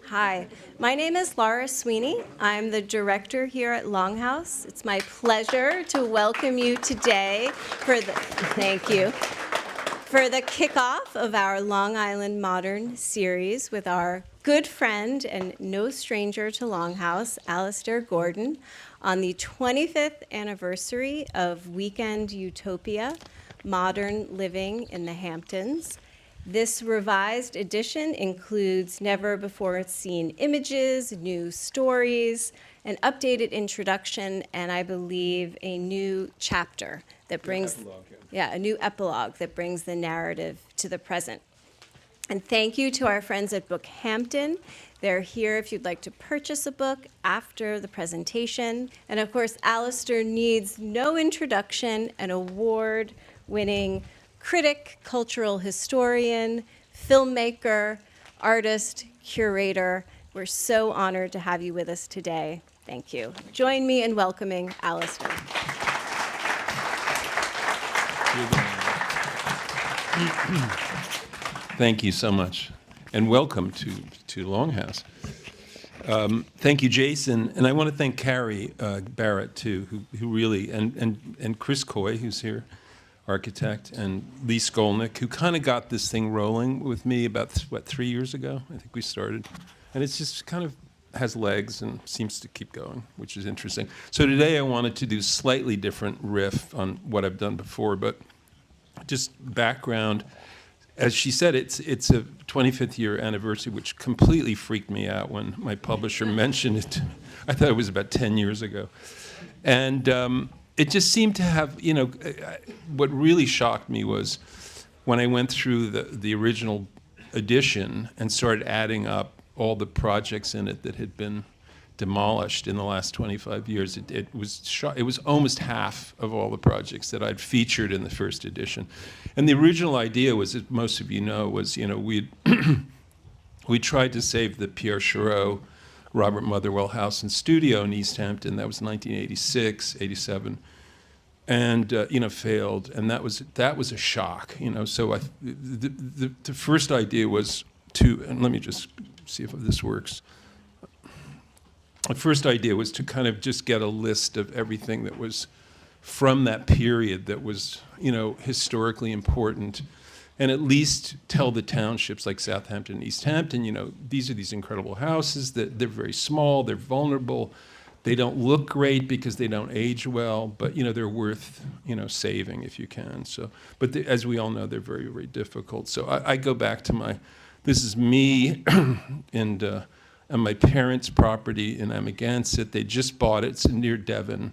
Hi, my name is Laura Sweeney. I'm the director here at Longhouse. It's my pleasure to welcome you today thank you, for the kickoff of our Long Island Modern series with our good friend and no stranger to Longhouse, Alastair Gordon, on the 25th anniversary of Weekend Utopia, Modern Living in the Hamptons. This revised edition includes never-before-seen images, new stories, an updated introduction, and I believe a new chapter that brings, a new epilogue that brings the narrative to the present. And thank you to our friends at Bookhampton. They're here if you'd like to purchase a book after the presentation. And of course, Alastair needs no introduction, an award-winning critic, cultural historian, filmmaker, artist, curator. We're so honored to have you with us today. Thank you. Join me in welcoming Alastair. Thank you so much, and welcome to Longhouse. Thank you, Jason, and I want to thank Carrie Barrett too, who really, and Chris Coy, who's here, architect, and Lee Skolnick, who kind of got this thing rolling with me about, 3 years ago? I think we started. And it's just kind of has legs and seems to keep going, which is interesting. So today I wanted to do slightly different riff on what I've done before, but just background. As she said, it's a 25th year anniversary, which completely freaked me out when my publisher mentioned it. I thought it was about 10 years ago. And it just seemed to have, what really shocked me was when I went through the original edition and started adding up all the projects in it that had been demolished in the last 25 years. It was almost half of all the projects that I'd featured in the first edition. And the original idea was, as most of you know, was, we tried to save the Pierre Chareau Robert Motherwell House and Studio in East Hampton. That was 1986, 87, and failed. And that was a shock. So the first idea was to, and let me just see if this works. The first idea was to kind of just get a list of everything that was from that period that was historically important, and at least tell the townships like Southampton and East Hampton, these are these incredible houses that they're very small, they're vulnerable, they don't look great because they don't age well, but they're worth saving if you can. So, but as we all know, they're very, very difficult. So I go back to this is me and my parents' property in Amagansett. They just bought it. It's near Devon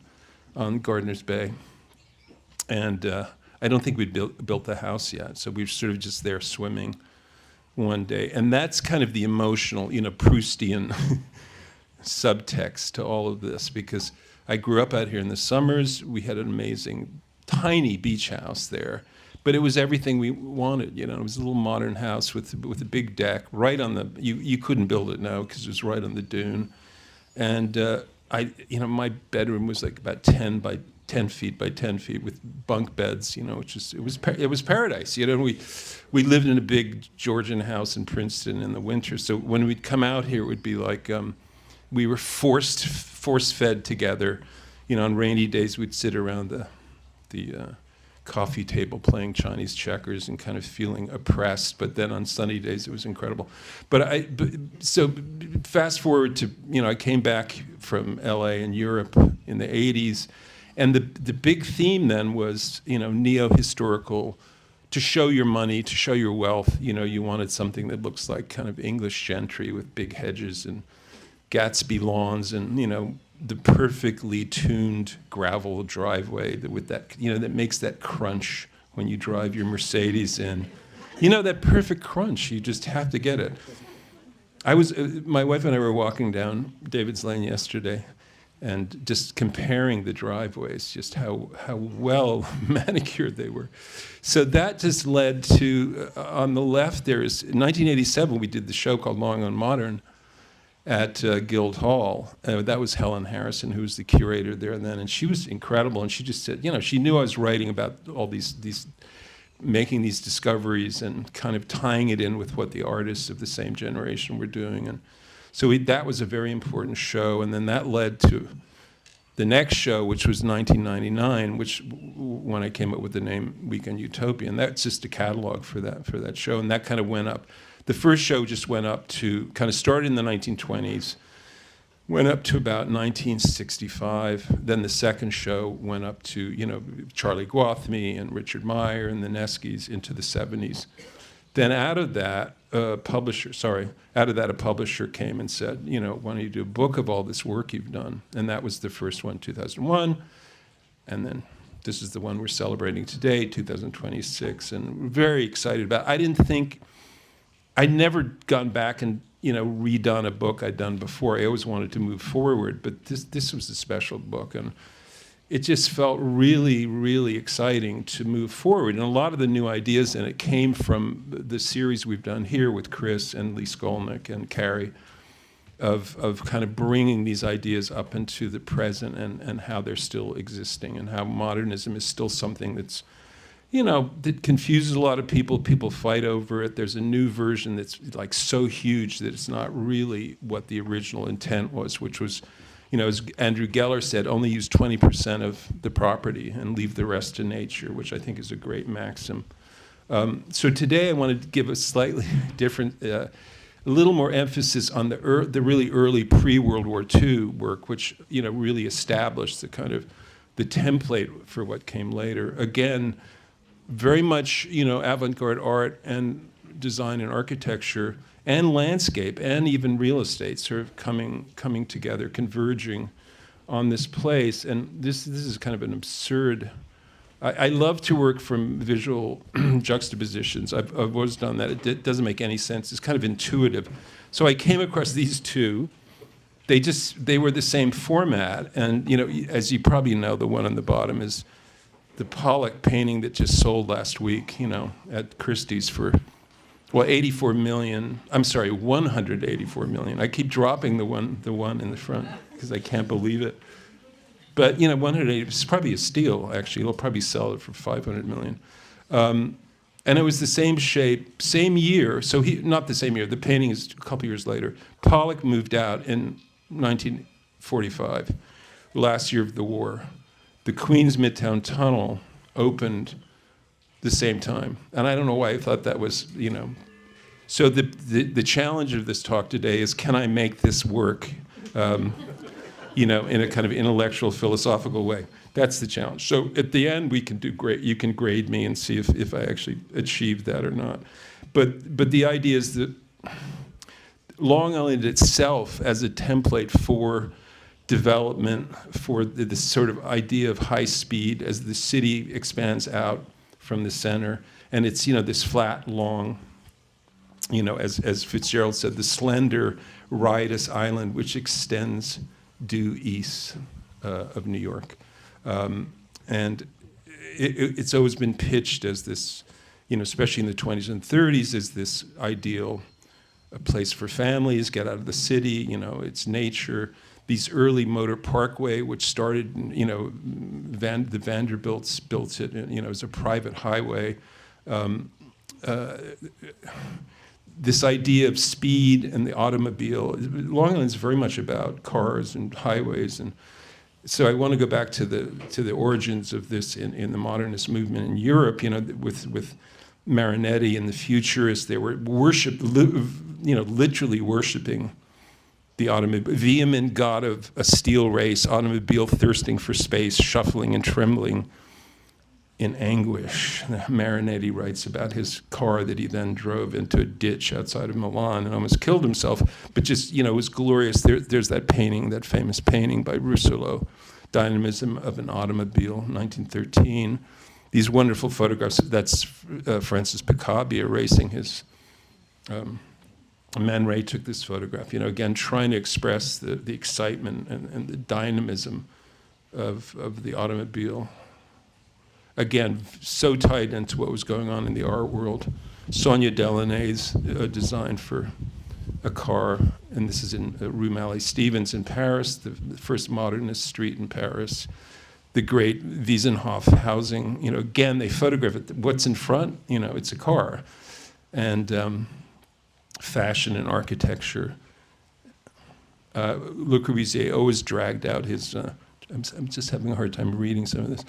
on Gardiner's Bay, and I don't think we'd built the house yet, so we were sort of just there swimming one day. And that's kind of the emotional, Proustian subtext to all of this, because I grew up out here in the summers. We had an amazing, tiny beach house there, but it was everything we wanted. It was a little modern house with a big deck right on you couldn't build it now because it was right on the dune. And my bedroom was like about 10 feet by 10 feet with bunk beds, it was paradise. We lived in a big Georgian house in Princeton in the winter. So when we'd come out here, it would be like we were force-fed together. On rainy days, we'd sit around the coffee table playing Chinese checkers and kind of feeling oppressed. But then on sunny days, it was incredible. So fast forward to, I came back from LA and Europe in the 80s. And the big theme then was, neo-historical, to show your money, to show your wealth. You wanted something that looks like kind of English gentry with big hedges and Gatsby lawns and, the perfectly tuned gravel driveway with that, that makes that crunch when you drive your Mercedes in. That perfect crunch, you just have to get it. My wife and I were walking down David's Lane yesterday, and just comparing the driveways, just how well manicured they were. So that just led to, on the left there is, in 1987 we did the show called Long Island Modern at Guildhall. That was Helen Harrison, who was the curator there then, and she was incredible, and she just said, she knew I was writing about all these making these discoveries and kind of tying it in with what the artists of the same generation were doing. And so that was a very important show. And then that led to the next show, which was 1999, when I came up with the name Weekend Utopia. And that's just a catalog for that show. And that kind of went up. The first show just went up to, kind of started in the 1920s, went up to about 1965. Then the second show went up to, Charlie Gwathmey and Richard Meyer and the Neskis into the 70s. Then out of that, a publisher came and said, why don't you do a book of all this work you've done? And that was the first one, 2001. And then this is the one we're celebrating today, 2026. And we're very excited about it. I'd never gone back and redone a book I'd done before. I always wanted to move forward, but this was a special book, and it just felt really, really exciting to move forward. And a lot of the new ideas in it came from the series we've done here with Chris and Lee Skolnick and Carrie, of kind of bringing these ideas up into the present and how they're still existing, and how modernism is still something that's that confuses a lot of people. People fight over it. There's a new version that's like so huge that it's not really what the original intent was, which was, as Andrew Geller said, only use 20% of the property and leave the rest to nature, which I think is a great maxim. So today I wanted to give a slightly different, a little more emphasis on the really early pre-World War II work, which really established the kind of the template for what came later. Again, very much, avant-garde art and design and architecture and landscape and even real estate sort of coming together, converging on this place. And this is kind of an absurd. I love to work from visual juxtapositions. I've always done that. It doesn't make any sense. It's kind of intuitive. So I came across these two. They were the same format. And as you probably know, the one on the bottom is the Pollock painting that just sold last week, at Christie's for, 84 million. I'm sorry, 184 million. I keep dropping the one in the front because I can't believe it. But 180 is probably a steal. Actually, they'll probably sell it for 500 million. And it was the same shape, same year. So not the same year. The painting is a couple years later. Pollock moved out in 1945, last year of the war. The Queens Midtown Tunnel opened the same time. And I don't know why I thought that was, So the challenge of this talk today is, can I make this work, in a kind of intellectual, philosophical way? That's the challenge. So at the end, we can do great. You can grade me and see if I actually achieved that or not. But the idea is that Long Island itself as a template for development, for this sort of idea of high speed as the city expands out from the center. And it's, this flat, long, as Fitzgerald said, the slender, riotous island which extends due east of New York. And it's always been pitched as this, especially in the 20s and 30s, as this ideal, a place for families, get out of the city, it's nature. These early motor parkway, which started, the Vanderbilts built it, as a private highway. This idea of speed and the automobile. Long Island's very much about cars and highways, and so I want to go back to the origins of this in the modernist movement in Europe. With Marinetti and the futurists, they were literally worshiping the automobile, vehement god of a steel race, automobile thirsting for space, shuffling and trembling in anguish. Marinetti writes about his car that he then drove into a ditch outside of Milan and almost killed himself, but just, it was glorious. There's that painting, that famous painting by Russolo, Dynamism of an Automobile, 1913. These wonderful photographs, that's Francis Picabia racing his, Man Ray took this photograph, again, trying to express the excitement and the dynamism of the automobile. Again, so tied into what was going on in the art world. Sonia Delaney's design for a car, and this is in Rue Malley Stevens in Paris, the first modernist street in Paris. the great Wiesenhof housing. Again, they photograph it. What's in front? It's a car. And fashion and architecture. Le Corbusier always dragged out his, I'm just having a hard time reading some of this.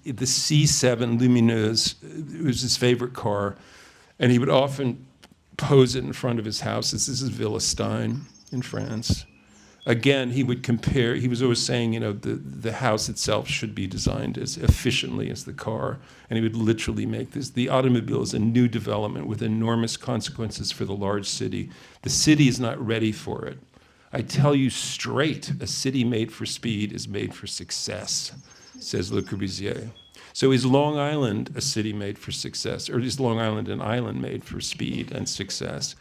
The C7 Lumineuse was his favorite car, and he would often pose it in front of his house. This is Villa Stein in France. Again, he would compare, he was always saying, the house itself should be designed as efficiently as the car, and he would literally make this. The automobile is a new development with enormous consequences for the large city. The city is not ready for it. I tell you straight, a city made for speed is made for success, says Le Corbusier. So is Long Island a city made for success, or is Long Island an island made for speed and success?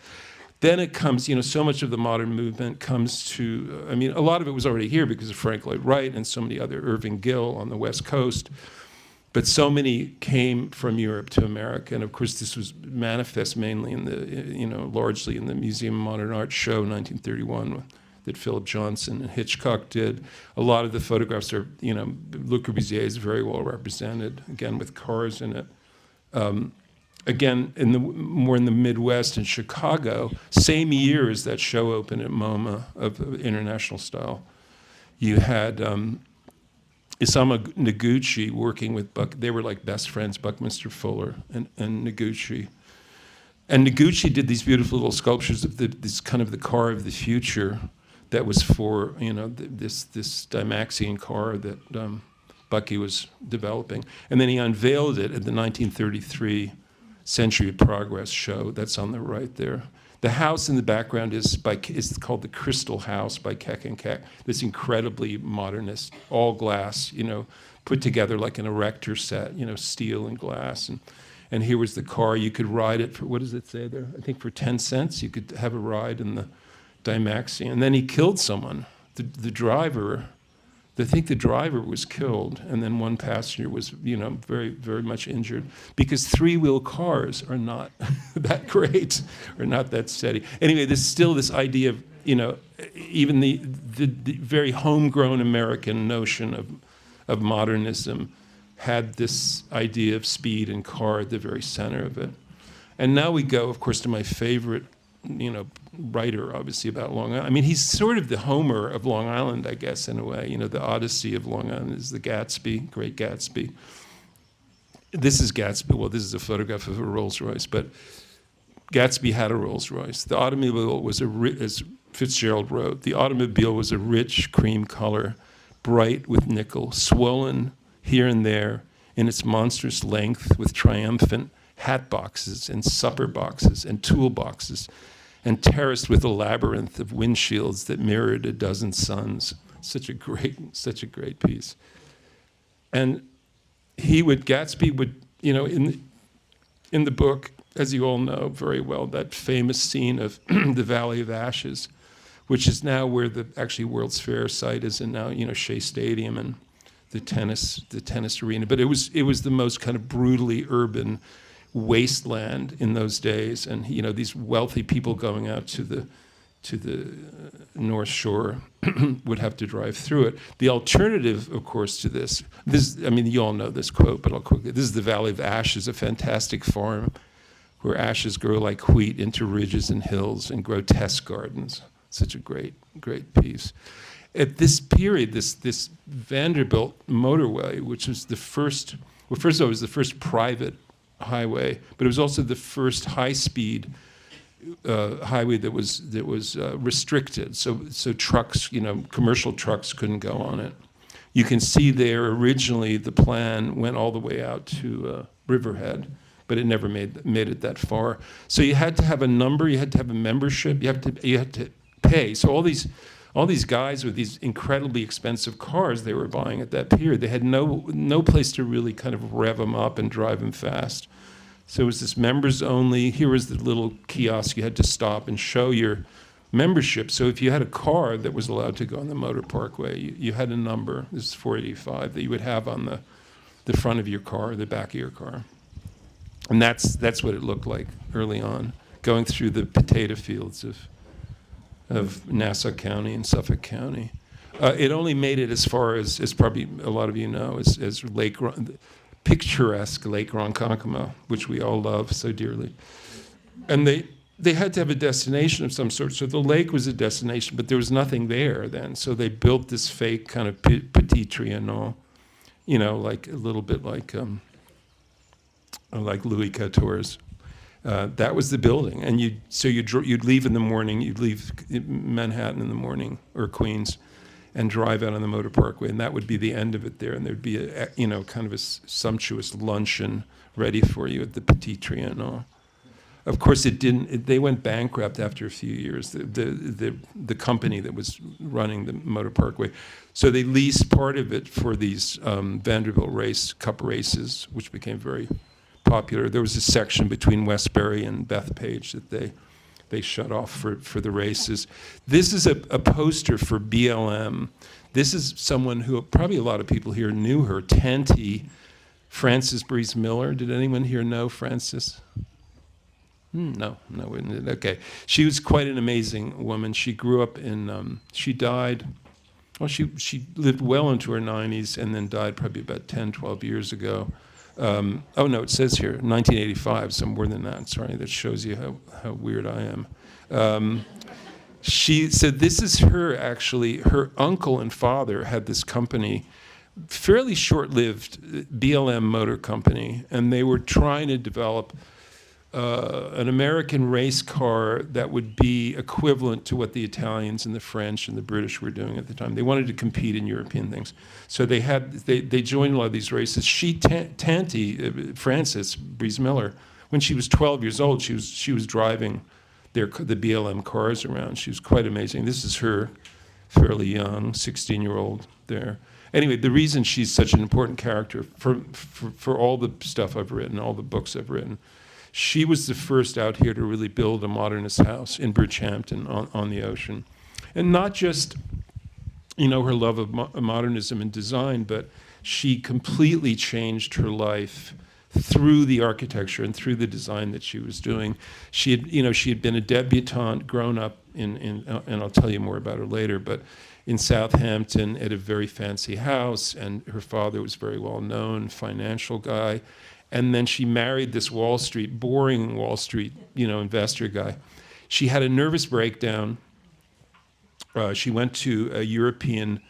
Then it comes, so much of the modern movement comes to, a lot of it was already here because of Frank Lloyd Wright and so many other, Irving Gill on the West Coast, but so many came from Europe to America, and of course this was manifest mainly in the, largely in the Museum of Modern Art show, 1931, that Philip Johnson and Hitchcock did. A lot of the photographs are, Le Corbusier is very well represented, again, with cars in it. Again, more in the Midwest in Chicago, same year as that show opened at MoMA of international style, you had Isamu Noguchi working with they were like best friends, Buckminster Fuller and Noguchi. And Noguchi did these beautiful little sculptures of this kind of the car of the future that was for, this Dymaxion car that Bucky was developing. And then he unveiled it at the 1933 Century of Progress show. That's on the right there. The house in the background is called the Crystal House by Keck and Keck. This incredibly modernist, all glass, put together like an erector set, steel and glass. And here was the car. You could ride it for, what does it say there? I think for 10 cents, you could have a ride in the Dymaxion. And then he killed someone. The driver, I think the driver was killed, and then one passenger was, very, very much injured, because three-wheel cars are not that great, or not that steady. Anyway, there's still this idea of, even the very homegrown American notion of modernism had this idea of speed and car at the very center of it. And now we go, of course, to my favorite, writer, obviously, about Long Island. He's sort of the Homer of Long Island, I guess, in a way. The Odyssey of Long Island is the Gatsby, Great Gatsby. This is Gatsby. Well, this is a photograph of a Rolls Royce, but Gatsby had a Rolls Royce. The automobile was as Fitzgerald wrote, the automobile was a rich cream color, bright with nickel, swollen here and there in its monstrous length with triumphant hat boxes and supper boxes and tool boxes, and terraced with a labyrinth of windshields that mirrored a dozen suns. Such a great piece. And Gatsby would, in the book, as you all know very well, that famous scene of the Valley of Ashes, which is now where the actually World's Fair site is, and now, Shea Stadium and the tennis arena. But it was the most kind of brutally urban wasteland in those days, and these wealthy people going out to the North Shore would have to drive through it. The alternative, of course, to this, you all know this quote, but I'll quickly. This is the Valley of Ashes, a fantastic farm where ashes grow like wheat into ridges and hills and grotesque gardens. Such a great piece. At this period, this Vanderbilt motorway, which was the first. Well, first of all, it was the first private highway, but it was also the first high-speed highway that was restricted. So trucks, commercial trucks couldn't go on it. You can see there originally the plan went all the way out to Riverhead, but it never made it that far. So you had to have a number, you had to have a membership, you had to pay. So all these guys with these incredibly expensive cars they were buying at that period, they had no place to really kind of rev them up and drive them fast. So it was this members only. Here was the little kiosk. You had to stop and show your membership. So if you had a car that was allowed to go on the Motor Parkway, you had a number, this is 485, that you would have on the front of your car, the back of your car. And that's what it looked like early on, going through the potato fields of Nassau County and Suffolk County. It only made it as far as probably a lot of you know, as picturesque Lake Ronkonkoma, which we all love so dearly. And they had to have a destination of some sort. So the lake was a destination, but there was nothing there then. So they built this fake kind of Petit Trianon, like a little bit like Louis XIV's. That was the building. And you'd leave in the morning, you'd leave Manhattan in the morning, or Queens, and drive out on the Motor Parkway, and that would be the end of it there. And there'd be kind of a sumptuous luncheon ready for you at the Petit Trianon. Of course, it didn't. They went bankrupt after a few years. The company that was running the Motor Parkway, so they leased part of it for these Vanderbilt Cup races, which became very popular. There was a section between Westbury and Bethpage that they shut off for the races. This is a poster for BLM. This is someone who probably a lot of people here knew her, Tanti, Frances Breeze Miller. Did anyone here know Frances? No, okay. She was quite an amazing woman. She grew up she died, she lived well into her 90s and then died probably about 10, 12 years ago. It says here, 1985, so more than that, sorry, that shows you how weird I am. She said this is her, actually, her uncle and father had this company, fairly short-lived BLM Motor Company, and they were trying to develop an American race car that would be equivalent to what the Italians and the French and the British were doing at the time. They wanted to compete in European things. So they joined a lot of these races. Tanti, Frances Breeze Miller, when she was 12 years old, she was driving the BLM cars around. She was quite amazing. This is her, fairly young, 16-year-old there. Anyway, the reason she's such an important character for all the stuff I've written, all the books I've written, she was the first out here to really build a modernist house in Bridgehampton on the ocean. And not just, her love of modernism and design, but she completely changed her life through the architecture and through the design that she was doing. She had been a debutante, grown up and I'll tell you more about her later, but in Southampton at a very fancy house, and her father was very well known, financial guy. And then she married this boring Wall Street, investor guy. She had a nervous breakdown. She went to a European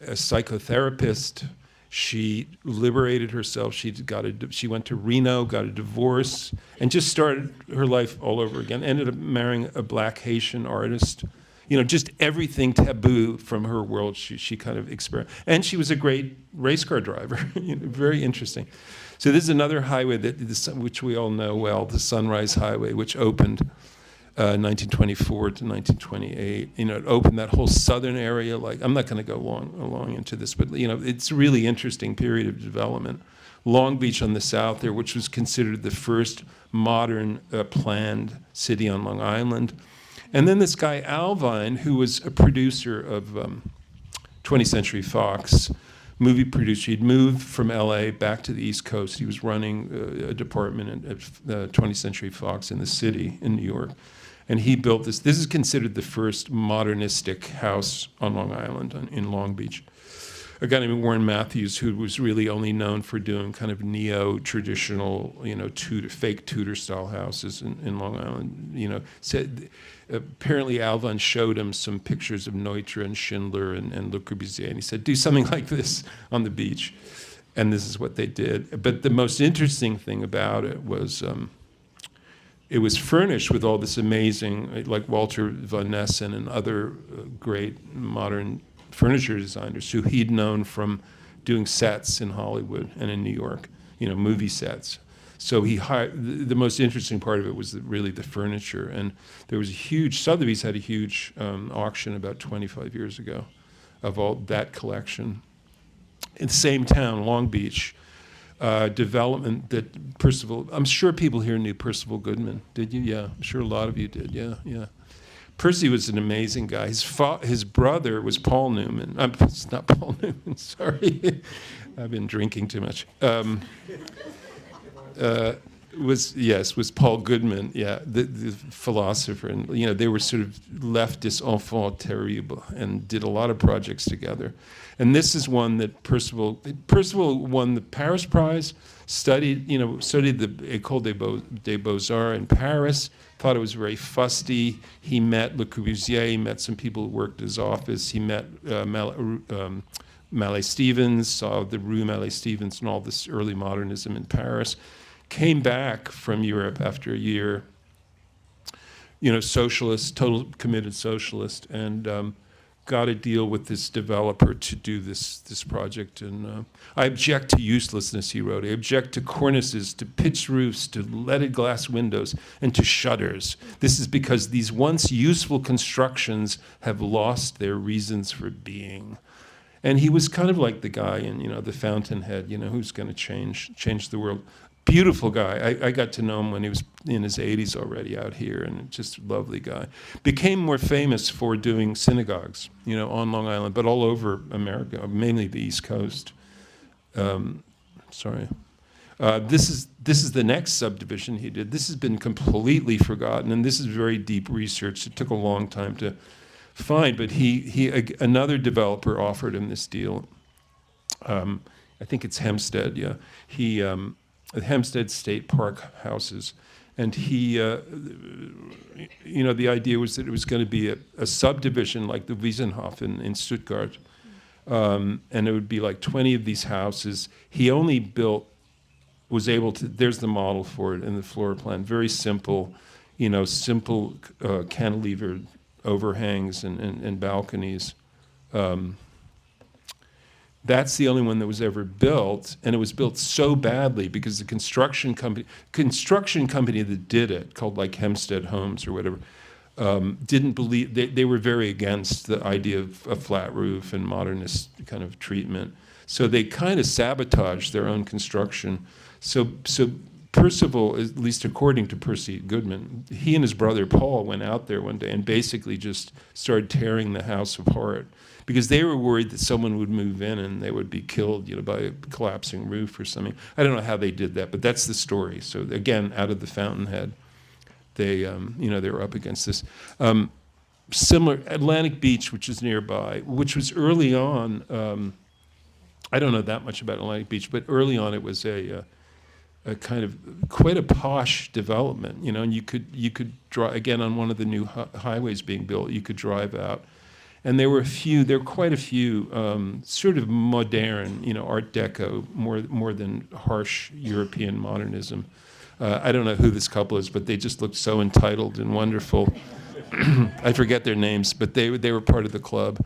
psychotherapist. She liberated herself. She went to Reno, got a divorce, and just started her life all over again. Ended up marrying a black Haitian artist. Just everything taboo from her world. She kind of experienced, and she was a great race car driver. Very interesting. So this is another highway which we all know well, the Sunrise Highway, which opened 1924 to 1928. It opened that whole southern area. I'm not going to go long into this, but it's a really interesting period of development. Long Beach on the south there, which was considered the first modern planned city on Long Island. And then this guy Alvine, who was a producer of 20th Century Fox, movie producer. He'd moved from LA back to the East Coast. He was running a department at 20th Century Fox in the city in New York. And he built this. This is considered the first modernistic house on Long Island, in Long Beach. A guy named Warren Matthews, who was really only known for doing kind of neo-traditional, fake Tudor-style houses in Long Island. Said apparently Alvin showed him some pictures of Neutra and Schindler and Le Corbusier, and he said, "Do something like this on the beach," and this is what they did. But the most interesting thing about it was furnished with all this amazing, like Walter von Nessen and other great modern furniture designers who he'd known from doing sets in Hollywood and in New York, movie sets. So he hired, the most interesting part of it was really the furniture. And there was Sotheby's had a huge auction about 25 years ago of all that collection. In the same town, Long Beach, development that Percival, I'm sure people here knew Percival Goodman. Did you? Yeah, I'm sure a lot of you did. Yeah. Percy was an amazing guy. His brother was Paul Newman. It's not Paul Newman, sorry. I've been drinking too much. was Paul Goodman, yeah, the philosopher, and they were sort of leftist enfants terribles and did a lot of projects together. And this is one that Percival won the Paris Prize, studied the École des Beaux-Arts in Paris, thought it was very fusty. He met Le Corbusier, he met some people who worked at his office, he met Mallet Stevens, saw the Rue Mallet Stevens and all this early modernism in Paris, came back from Europe after a year, socialist, total committed socialist, and got a deal with this developer to do this project. And I object to uselessness, he wrote. I object to cornices, to pitched roofs, to leaded glass windows, and to shutters. This is because these once useful constructions have lost their reasons for being. And he was kind of like the guy in, the Fountainhead, who's going to change the world. Beautiful guy. I got to know him when he was in his 80s already out here, and just a lovely guy. Became more famous for doing synagogues, on Long Island, but all over America, mainly the East Coast. Sorry. This is the next subdivision he did. This has been completely forgotten, and this is very deep research. It took a long time to find, but another developer offered him this deal. I think it's Hempstead, yeah. Hempstead State Park houses. And the idea was that it was going to be a subdivision like the Wiesenhof in Stuttgart. And it would be like 20 of these houses. He only was able to, there's the model for it in the floor plan, very simple, simple cantilevered overhangs and balconies. That's the only one that was ever built, and it was built so badly because the construction company that did it, called like Hempstead Homes or whatever, didn't believe, they were very against the idea of a flat roof and modernist kind of treatment. So they kind of sabotaged their own construction. So Percival, at least according to Percy Goodman, he and his brother Paul went out there one day and basically just started tearing the house apart, because they were worried that someone would move in and they would be killed, by a collapsing roof or something. I don't know how they did that, but that's the story. So again, out of the Fountainhead, they were up against this. Similar, Atlantic Beach, which is nearby, which was early on. I don't know that much about Atlantic Beach, but early on it was a kind of quite a posh development, and you could drive, again, on one of the new highways being built, you could drive out. And there were quite a few sort of modern, Art Deco, more than harsh European modernism. I don't know who this couple is, but they just looked so entitled and wonderful. I forget their names, but they were part of the club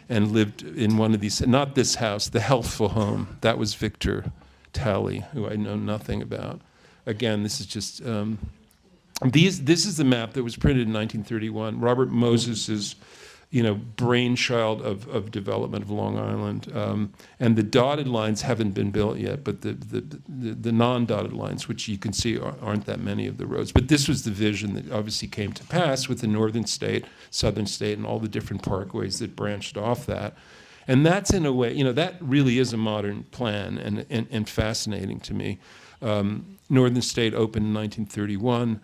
and lived in one of these, not this house, the Healthful Home. That was Victor Talley, who I know nothing about. Again, this is just, this is the map that was printed in 1931. Robert Moses's brainchild of development of Long Island, and the dotted lines haven't been built yet, but the non-dotted lines, which you can see aren't that many of the roads. But this was the vision that obviously came to pass with the northern state, southern state, and all the different parkways that branched off that. And that's, in a way, that really is a modern plan and fascinating to me. Northern State opened in 1931.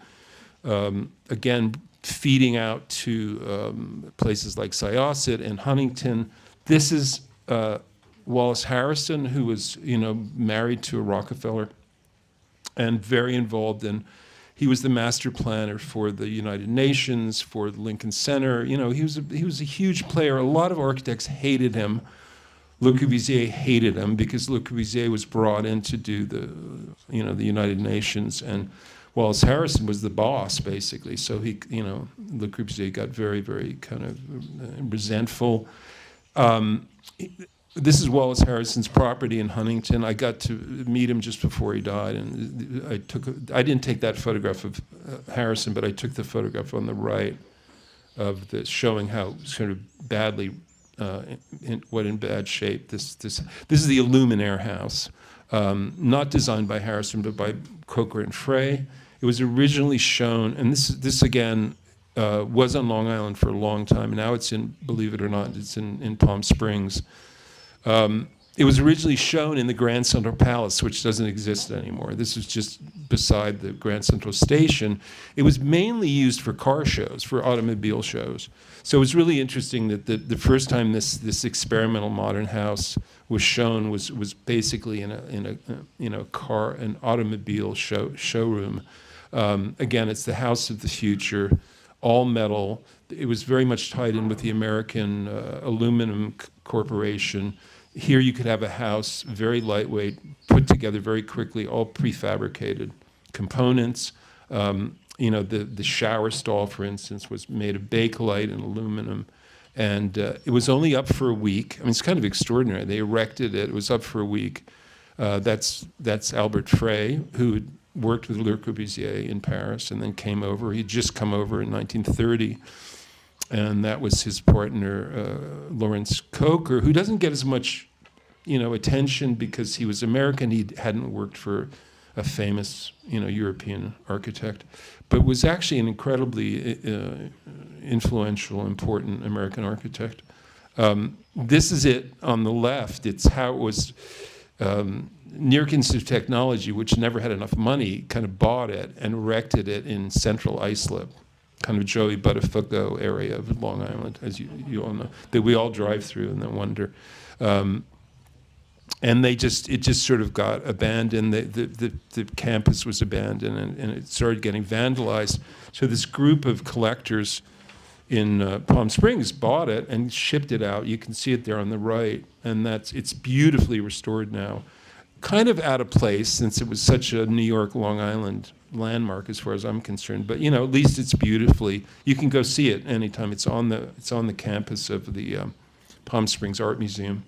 Again, feeding out to places like Syosset and Huntington. This is Wallace Harrison, who was, married to a Rockefeller and very involved in, he was the master planner for the United Nations, for the Lincoln Center. He was a huge player. A lot of architects hated him. Le Corbusier hated him because Le Corbusier was brought in to do the United Nations, and Wallace Harrison was the boss, basically. So Le Corbusier got very, very kind of resentful. This is Wallace Harrison's property in Huntington. I got to meet him just before he died, and I didn't take that photograph of Harrison, but I took the photograph on the right of showing how sort of badly, in bad shape this is the Illuminaire house, not designed by Harrison, but by Coker and Frey. It was originally shown, and this again was on Long Island for a long time. And now it's in, believe it or not, it's in Palm Springs. It was originally shown in the Grand Central Palace, which doesn't exist anymore. This was just beside the Grand Central Station. It was mainly used for car shows, for automobile shows. So it was really interesting that the first time this experimental modern house was shown was basically in an automobile showroom. Again, it's the house of the future, all metal. It was very much tied in with the American Aluminum Corporation. Here you could have a house, very lightweight, put together very quickly, all prefabricated components. The shower stall, for instance, was made of bakelite and aluminum. And it was only up for a week. I mean, it's kind of extraordinary. They erected it. It was up for a week. That's Albert Frey, who had worked with Le Corbusier in Paris and then came over. He'd just come over in 1930. And that was his partner, Lawrence Coker, who doesn't get as much, attention because he was American. He hadn't worked for a famous, European architect, but was actually an incredibly influential, important American architect. This is it on the left. It's how it was. Neark Institute of Technology, which never had enough money, kind of bought it and erected it in central Islip, kind of Joey Buttafuoco area of Long Island, as you all know, that we all drive through and then wonder. And it just sort of got abandoned. The campus was abandoned, and it started getting vandalized. So this group of collectors in Palm Springs bought it and shipped it out. You can see it there on the right, and it's beautifully restored now. Kind of out of place since it was such a New York, Long Island landmark as far as I'm concerned, but at least it's beautifully. You can go see it anytime. It's on the campus of the Palm Springs Art Museum.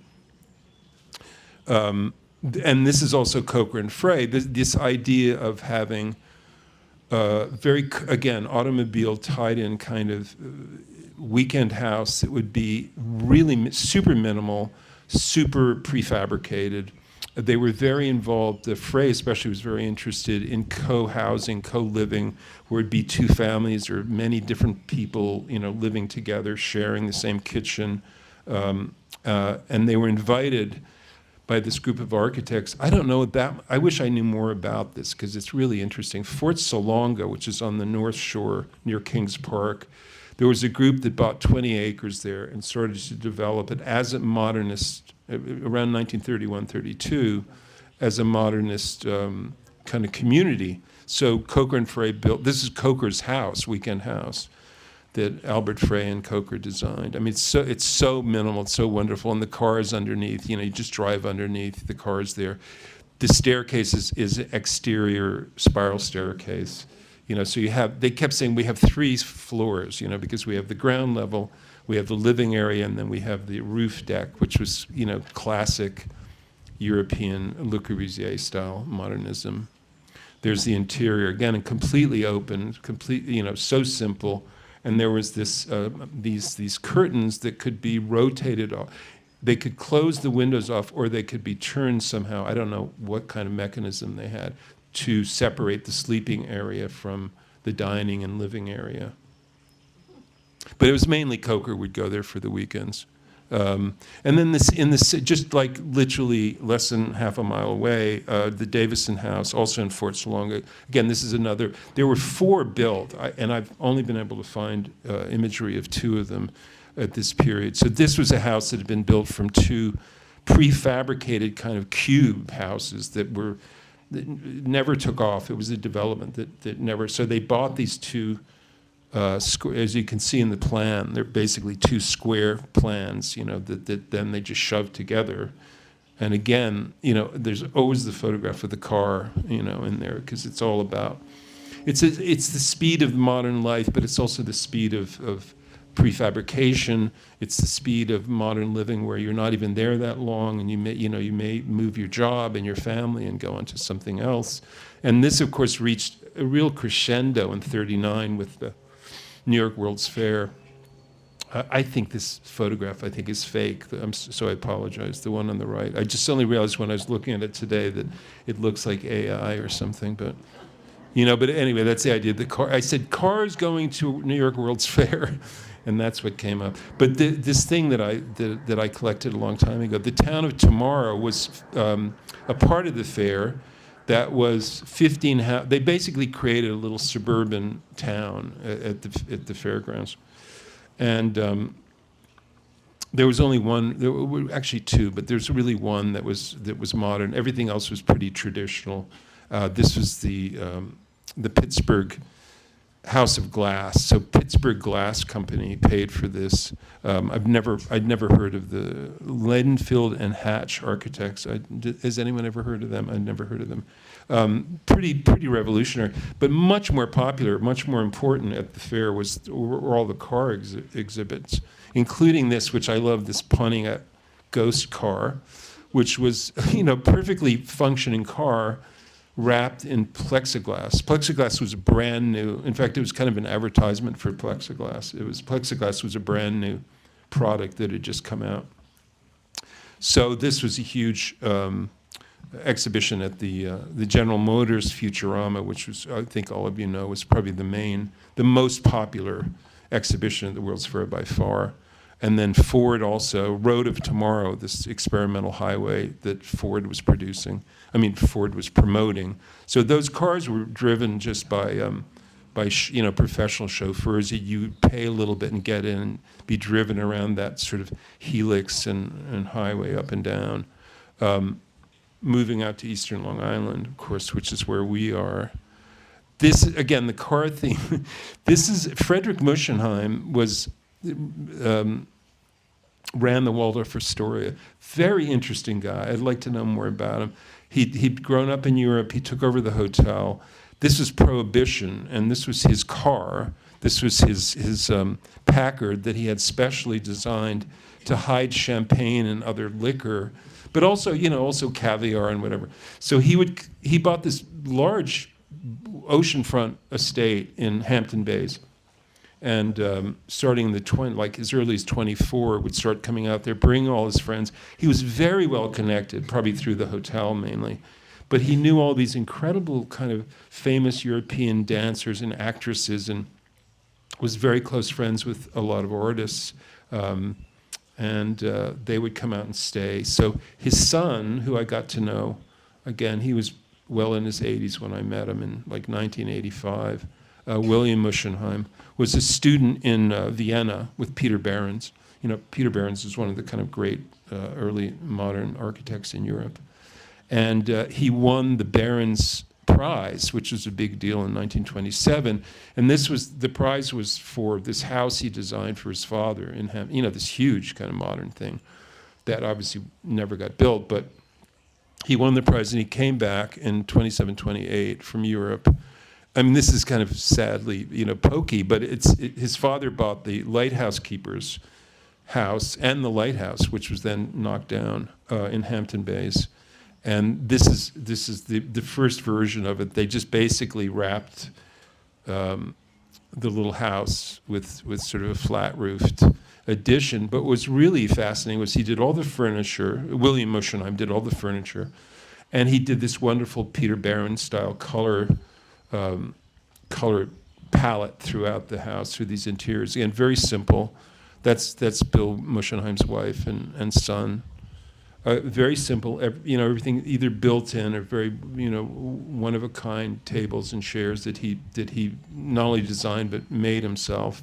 And this is also Coker and Frey. This idea of having again, automobile tied in kind of weekend house that would be really super minimal, super prefabricated. They were very involved. Frey especially was very interested in co-housing, co-living, where it'd be two families or many different people, living together, sharing the same kitchen. And they were invited by this group of architects. I don't know I wish I knew more about this because it's really interesting. Fort Salonga, which is on the North Shore near Kings Park, there was a group that bought 20 acres there and started to develop it as a modernist, around 1931-32, as a modernist kind of community. So Coker and Frey this is Coker's house, weekend house, that Albert Frey and Coker designed. I mean, it's so minimal, it's so wonderful, and the cars underneath, you just drive underneath, the cars there. The staircase is exterior spiral staircase. So they kept saying we have 3 floors, because we have the ground level, we have the living area, and then we have the roof deck, which was, classic European Le Corbusier style modernism. There's the interior, again, and completely open, so simple. And there was these curtains that could be rotated off. They could close the windows off, or they could be turned somehow. I don't know what kind of mechanism they had to separate the sleeping area from the dining and living area. But it was mainly Coker would go there for the weekends. And then just like literally less than half a mile away, the Davison House, also in Fort Salonga. Again, this is another. There were 4 built, and I've only been able to find imagery of 2 of them at this period. So this was a house that had been built from 2 prefabricated kind of cube houses that never took off. It was a development that never. So they bought these 2. As you can see in the plan, they're basically 2 square plans, that then they just shoved together. And again, there's always the photograph of the car, in there, because it's all about, it's the speed of modern life, but it's also the speed of prefabrication. It's the speed of modern living where you're not even there that long, and you may move your job and your family and go on to something else. And this, of course, reached a real crescendo in '39 with the New York World's Fair. I think this photograph, is fake, so I apologize, the one on the right. I just only realized when I was looking at it today that it looks like AI or something, but But anyway, that's the idea. The car. I said cars going to New York World's Fair, and that's what came up. But this thing that I collected a long time ago, the town of Tomorrow was a part of the fair that was 15. They basically created a little suburban town at the fairgrounds, and there was only one. There were actually two, but there's really one that was modern. Everything else was pretty traditional. This was the Pittsburgh House of Glass. So Pittsburgh Glass Company paid for this. I'd never heard of the Leidenfield and Hatch architects. Has anyone ever heard of them? I'd never heard of them. Pretty revolutionary, but much more popular, much more important at the fair were all the car exhibits, including this, which I love, this Pontiac Ghost car, which was perfectly functioning car, wrapped in plexiglass. Plexiglass was brand new. In fact, it was kind of an advertisement for plexiglass. Plexiglass was a brand new product that had just come out. So this was a huge exhibition at the General Motors Futurama, which was, I think all of you know, was probably the most popular exhibition at the World's Fair by far. And then Ford also, Road of Tomorrow, this experimental highway that Ford was promoting. So those cars were driven just by professional chauffeurs. You pay a little bit and get in and be driven around that sort of helix and highway up and down. Moving out to Eastern Long Island, of course, which is where we are. This, again, the car theme. This is, Frederick Muschenheim ran the Waldorf Astoria. Very interesting guy. I'd like to know more about him. He'd grown up in Europe. He took over the hotel. This was Prohibition, and this was his car. This was his Packard that he had specially designed to hide champagne and other liquor, but also caviar and whatever. So he bought this large oceanfront estate in Hampton Bays. And starting in the as early as 24, would start coming out there, bring all his friends. He was very well connected, probably through the hotel mainly, but he knew all these incredible kind of famous European dancers and actresses, and was very close friends with a lot of artists. And they would come out and stay. So his son, who I got to know, again, he was well in his 80s when I met him in 1985. William Muschenheim was a student in Vienna with Peter Behrens. Peter Behrens is one of the kind of great early modern architects in Europe. And he won the Behrens Prize, which was a big deal in 1927. And the prize was for this house he designed for his father in this huge kind of modern thing that obviously never got built. But he won the prize, and he came back in 27, 28 from Europe. I mean, this is kind of sadly, pokey, but his father bought the lighthouse keeper's house and the lighthouse, which was then knocked down in Hampton Bays. And this is the first version of it. They just basically wrapped the little house with sort of a flat-roofed addition. But what was really fascinating was he did all the furniture. William Muschenheim did all the furniture, and he did this wonderful Peter Behrens style color palette throughout the house, through these interiors. Again, very simple. That's Bill Muschenheim's wife and son. Very simple. Everything either built in or very one of a kind tables and chairs that he not only designed but made himself.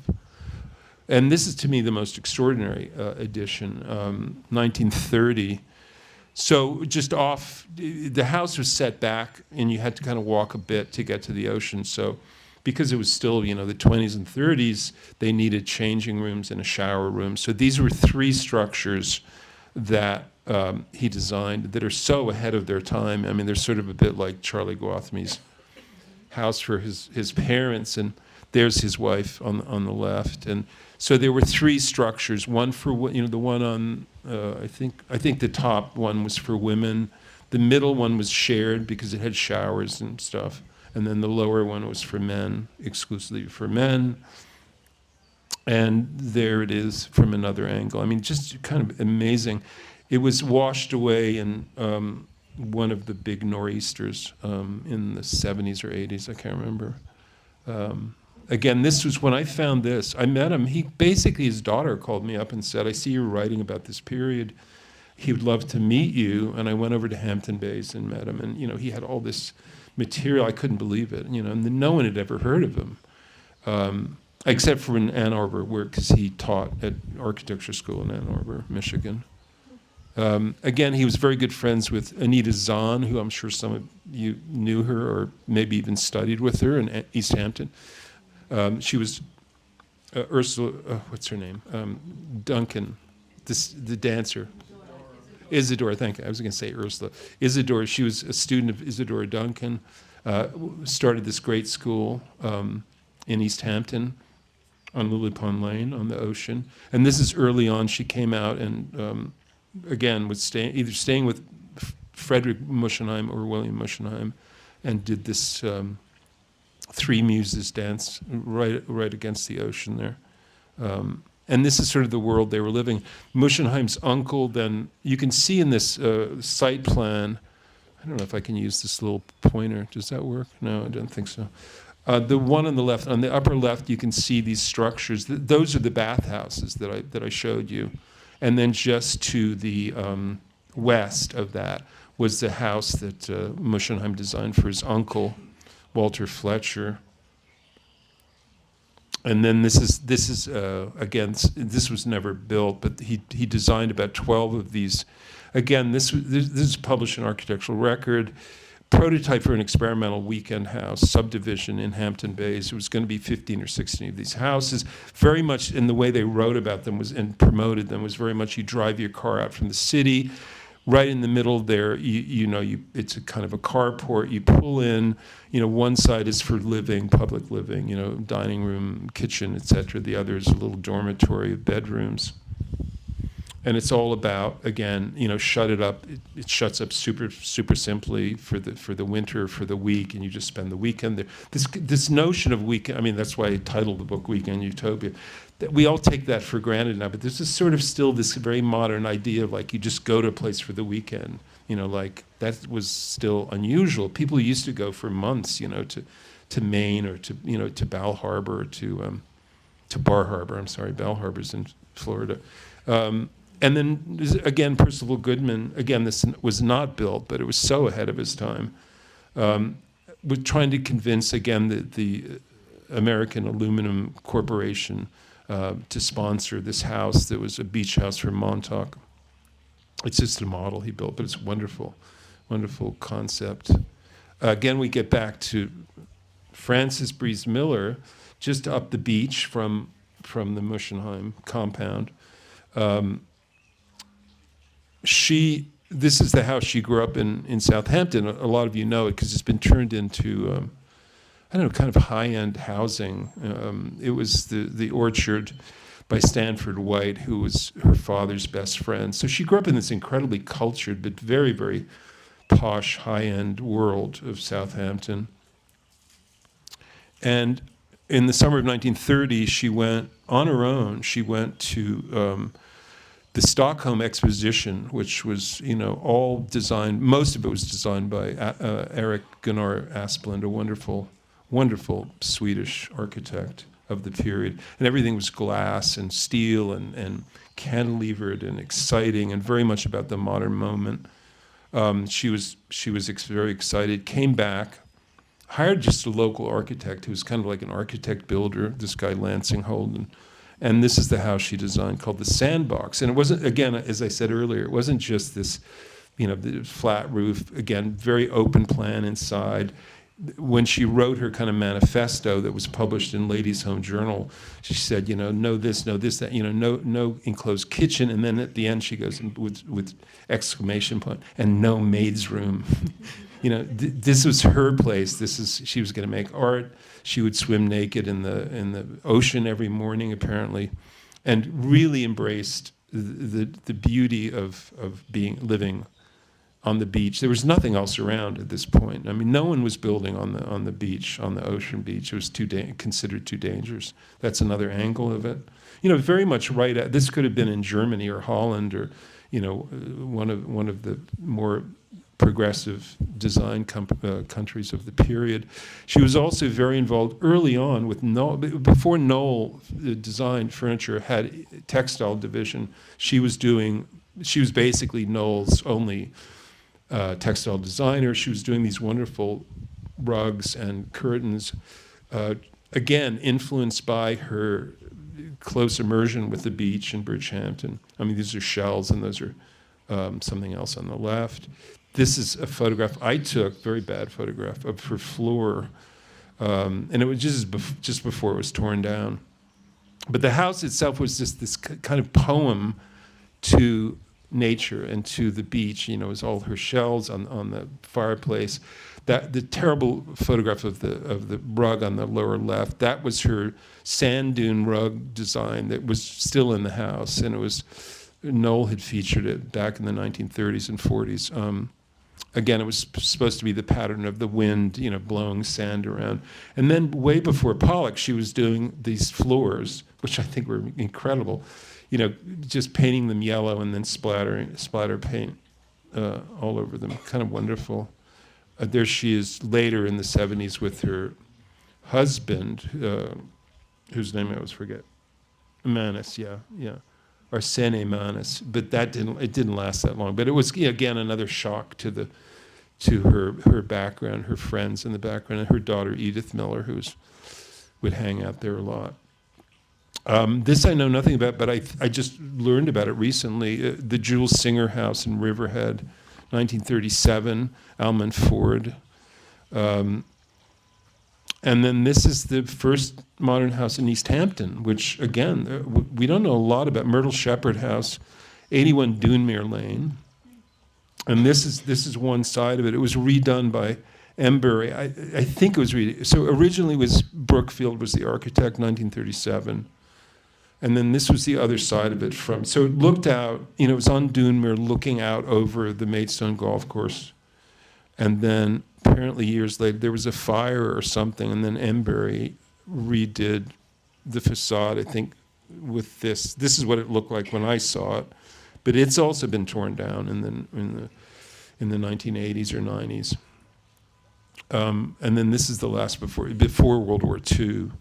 And this is, to me, the most extraordinary edition, 1930. So just off, the house was set back, and you had to kind of walk a bit to get to the ocean. So because it was still, the 20s and 30s, they needed changing rooms and a shower room. So these were three structures that he designed that are so ahead of their time. I mean, they're sort of a bit like Charlie Gwathmey's house for his parents, and there's his wife on the left. And so there were three structures. One for the one on I think the top one was for women. The middle one was shared because it had showers and stuff, and then the lower one was for men, exclusively for men. And there it is from another angle. I mean, just kind of amazing. It was washed away in one of the big nor'easters in the 70s or 80s, I can't remember. Again, this was when I found this. I met him. Basically, his daughter called me up and said, I see you're writing about this period. He would love to meet you. And I went over to Hampton Bays and met him. And, he had all this material. I couldn't believe it, and no one had ever heard of him, except for in Ann Arbor, because he taught at architecture school in Ann Arbor, Michigan. Again, he was very good friends with Anita Zahn, who I'm sure some of you knew her or maybe even studied with her in East Hampton. She was Ursula, what's her name? Duncan, the dancer. Isadora, thank you. I was going to say Ursula. Isadora, she was a student of Isadora Duncan, started this great school in East Hampton on Lily Pond Lane on the ocean. And this is early on. She came out and, again, was either staying with Frederick Muschenheim or William Muschenheim and did this Three Muses dance right against the ocean there. And this is sort of the world they were living. Muschenheim's uncle, then, you can see in this site plan, I don't know if I can use this little pointer. Does that work? No, I don't think so. The one on the left, on the upper left, you can see these structures. Those are the bathhouses that I showed you. And then just to the west of that was the house that Muschenheim designed for his uncle, Walter Fletcher. And then this is again, this was never built, but he designed about 12 of these. Again, this is published in Architectural Record. Prototype for an experimental weekend house subdivision in Hampton Bays. It was going to be 15 or 16 of these houses. Very much in the way they wrote about them and promoted them was very much you drive your car out from the city. Right in the middle there, it's a kind of a carport. You pull in, one side is for living, public living, dining room, kitchen, etc. The other is a little dormitory of bedrooms. And it's all about, again, shut it up. It shuts up super simply for the winter, for the week, and you just spend the weekend there. This notion of weekend, I mean, that's why I titled the book Weekend Utopia. That we all take that for granted now, but there's this sort of still this very modern idea of like you just go to a place for the weekend. Like that was still unusual. People used to go for months, to Maine or to Bal Harbor, to Bar Harbor. I'm sorry, Bal Harbor's in Florida. And then, again, Percival Goodman, again, this was not built, but it was so ahead of his time, with trying to convince, again, the American Aluminum Corporation to sponsor this house that was a beach house for Montauk. It's just a model he built, but it's a wonderful, wonderful concept. Again, we get back to Frances Breeze Miller, just up the beach from the Muschenheim compound. This is the house she grew up in Southampton. A lot of you know it because it's been turned into, kind of high-end housing. It was the Orchard by Stanford White, who was her father's best friend. So she grew up in this incredibly cultured but very, very posh, high-end world of Southampton. And in the summer of 1930, she went on her own. She went to the Stockholm Exposition, which was, all designed, most of it was designed by Erik Gunnar Asplund, a wonderful, wonderful Swedish architect of the period. And everything was glass and steel and cantilevered and exciting and very much about the modern moment. She was very excited, came back, hired just a local architect who was kind of like an architect builder, this guy Lansing Holden. And this is the house she designed called the Sandbox. And it wasn't, again, as I said earlier, it wasn't just this, the flat roof, again, very open plan inside. When she wrote her kind of manifesto that was published in Ladies' Home Journal, she said, no this, that, no enclosed kitchen. And then at the end she goes with exclamation point, and no maid's room. This was her place. She was going to make art. She would swim naked in the ocean every morning, apparently, and really embraced the beauty of living on the beach. There was nothing else around at this point. I mean, no one was building on the beach, on the ocean beach. It was considered too dangerous. That's another angle of it. Very much right at. This could have been in Germany or Holland or, one of the more progressive design countries of the period. She was also very involved early on with Knoll. Before Knoll designed furniture had textile division, she was basically Knoll's only textile designer. She was doing these wonderful rugs and curtains, again, influenced by her close immersion with the beach in Bridgehampton. I mean, these are shells, and those are something else on the left. This is a photograph I took, very bad photograph, of her floor, and it was just before it was torn down. But the house itself was just this kind of poem to nature and to the beach. You know, it was all her shells on the fireplace. The terrible photograph of the rug on the lower left, that was her sand dune rug design that was still in the house, and it was Knoll had featured it back in the 1930s and 40s. Again, it was supposed to be the pattern of the wind, you know, blowing sand around. And then way before Pollock, she was doing these floors, which I think were incredible, you know, just painting them yellow and then splatter paint all over them. Kind of wonderful. There she is later in the 70s with her husband, whose name I always forget. Manis, yeah. Arsene Manis, but it didn't last that long. But it was, again, another shock to her background, her friends in the background, and her daughter Edith Miller, who would hang out there a lot. This I know nothing about, but I just learned about it recently. The Jules Singer House in Riverhead, 1937, Almond Ford. And then this is the first modern house in East Hampton, which, again, we don't know a lot about. Myrtle Shepherd House, 81 Dunmere Lane. And this is one side of it. It was redone by Embury. I think it was so originally Brookfield was the architect, 1937. And then this was the other side of it so it looked out, you know, it was on Dunmere looking out over the Maidstone Golf Course. And then apparently years later, there was a fire or something, and then Embury redid the facade, I think, with this. This is what it looked like when I saw it. But it's also been torn down in the 1980s or 90s. And then this is the last before World War II.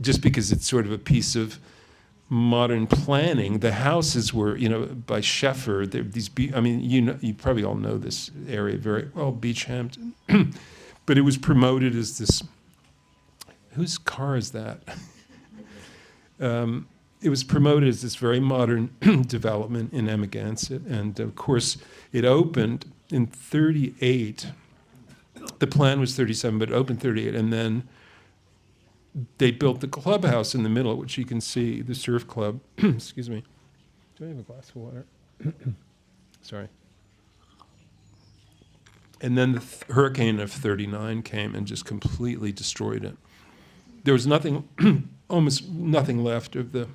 Just because it's sort of a piece of modern planning. The houses were, you know, by Sheffer. You probably all know this area very well, Beachhampton. But it was promoted as this. Whose car is that? It was promoted as this very modern development in Amagansett, and of course, it opened in '38. The plan was '37, but it opened '38, and then they built the clubhouse in the middle, which you can see, the surf club. Excuse me. Do I have a glass of water? Sorry. And then the hurricane of '39 came and just completely destroyed it. There was nothing, almost nothing left of the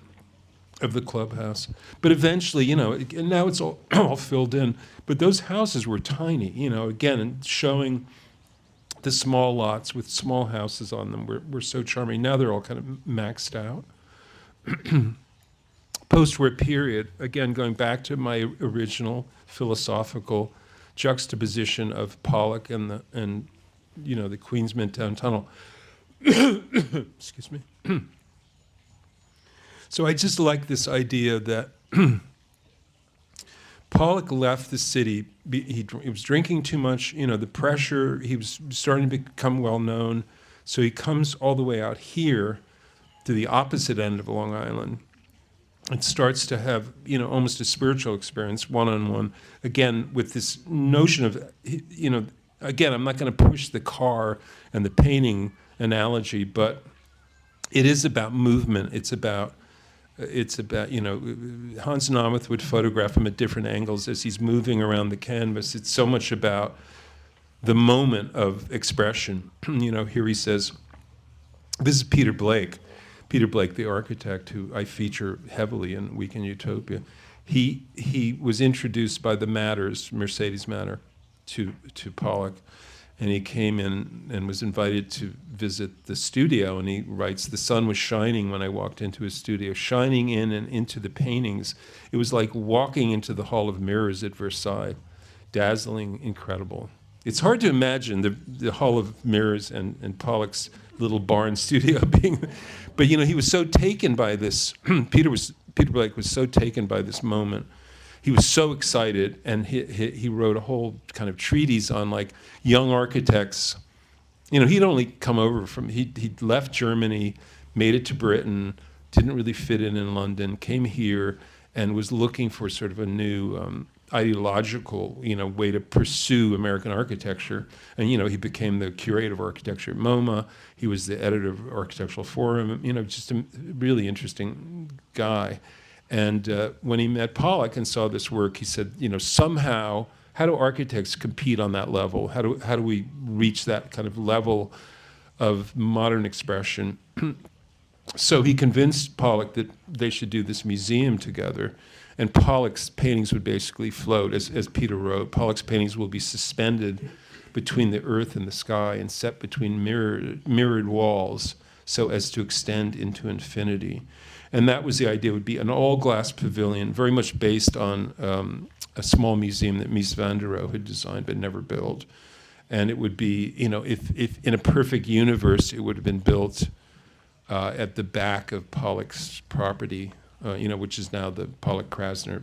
clubhouse. But eventually, you know, and now it's all filled in. But those houses were tiny, you know, again, and showing the small lots with small houses on them were so charming. Now they're all kind of maxed out. Post-war period, again, going back to my original philosophical juxtaposition of Pollock and the Queens Midtown Tunnel. Excuse me. So I just like this idea that Pollock left the city. He was drinking too much, you know, the pressure. He was starting to become well known. So he comes all the way out here to the opposite end of Long Island and starts to have, you know, almost a spiritual experience, one-on-one, again, with this notion of, you know, again, I'm not going to push the car and the painting analogy, but it is about movement. It's about, you know, Hans Namath would photograph him at different angles as he's moving around the canvas. It's so much about the moment of expression. You know, here he says, this is Peter Blake, the architect, who I feature heavily in Weekend Utopia. He was introduced by the Matters, Mercedes Matter, to Pollock. And he came in and was invited to visit the studio, and he writes, the sun was shining when I walked into his studio, shining in and into the paintings. It was like walking into the Hall of Mirrors at Versailles. dazzling, incredible. It's hard to imagine the Hall of Mirrors and Pollock's little barn studio being, but he was so taken by this. Peter Blake was so taken by this moment. He was so excited, and he wrote a whole kind of treatise on like young architects. He'd only come over he'd left Germany, made it to Britain, didn't really fit in London, came here, and was looking for sort of a new ideological, way to pursue American architecture. And, he became the curator of architecture at MoMA. He was the editor of Architectural Forum, just a really interesting guy. And when he met Pollock and saw this work, he said, somehow, how do architects compete on that level? How do we reach that kind of level of modern expression? So he convinced Pollock that they should do this museum together, and Pollock's paintings would basically float, as Peter wrote. Pollock's paintings will be suspended between the earth and the sky and set between mirrored walls so as to extend into infinity. And that was the idea. It would be an all-glass pavilion, very much based on a small museum that Mies van der Rohe had designed but never built. And it would be, if in a perfect universe, it would have been built at the back of Pollock's property, which is now the Pollock-Krasner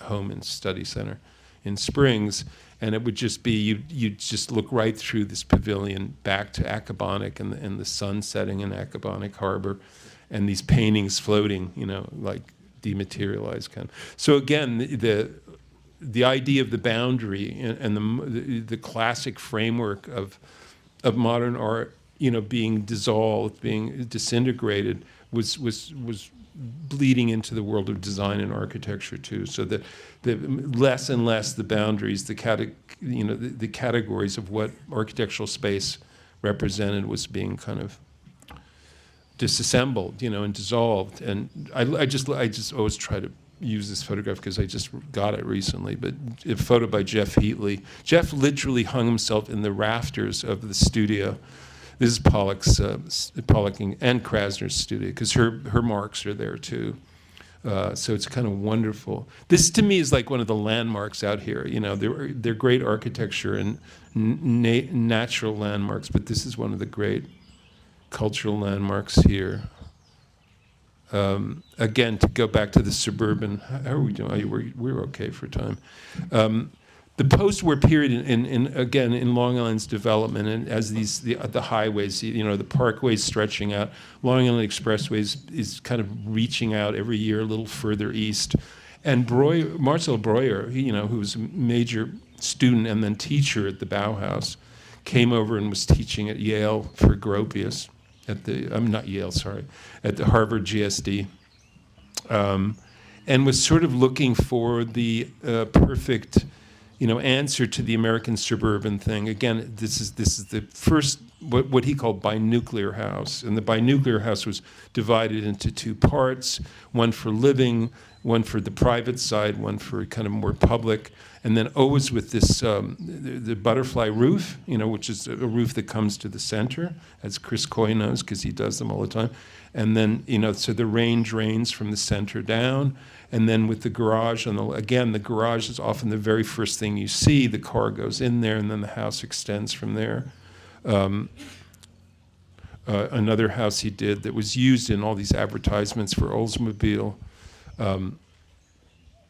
Home and Study Center in Springs. And it would just be, you'd just look right through this pavilion back to Accabonic and the sun setting in Accabonic Harbor, and these paintings floating, like dematerialized kind of. So again, the idea of the boundary and the classic framework of modern art, being dissolved, being disintegrated, was bleeding into the world of design and architecture too. So that the less and less the boundaries, the categories of what architectural space represented was being kind of disassembled, and dissolved. And I just always try to use this photograph because I just got it recently, but a photo by Jeff Heatley. Jeff literally hung himself in the rafters of the studio. This is Pollock and Krasner's studio, because her marks are there too. So it's kind of wonderful. This to me is like one of the landmarks out here. They're great architecture and natural landmarks, but this is one of the great cultural landmarks here. Again, to go back to the suburban, how are we doing? We're okay for time. The post-war period in Long Island's development, and as the highways, the parkways stretching out, Long Island Expressways is kind of reaching out every year a little further east. And Marcel Breuer, who was a major student and then teacher at the Bauhaus, came over and was teaching at Yale for Gropius. At the Harvard GSD, and was sort of looking for the perfect, answer to the American suburban thing. Again, this is the first what he called binuclear house, and the binuclear house was divided into two parts: one for living, one for the private side, one for kind of more public, and then always with this the butterfly roof, which is a roof that comes to the center, as Chris Coy knows because he does them all the time. And then, so the rain drains from the center down, and then with the garage, the garage is often the very first thing you see. The car goes in there, and then the house extends from there. Another house he did that was used in all these advertisements for Oldsmobile,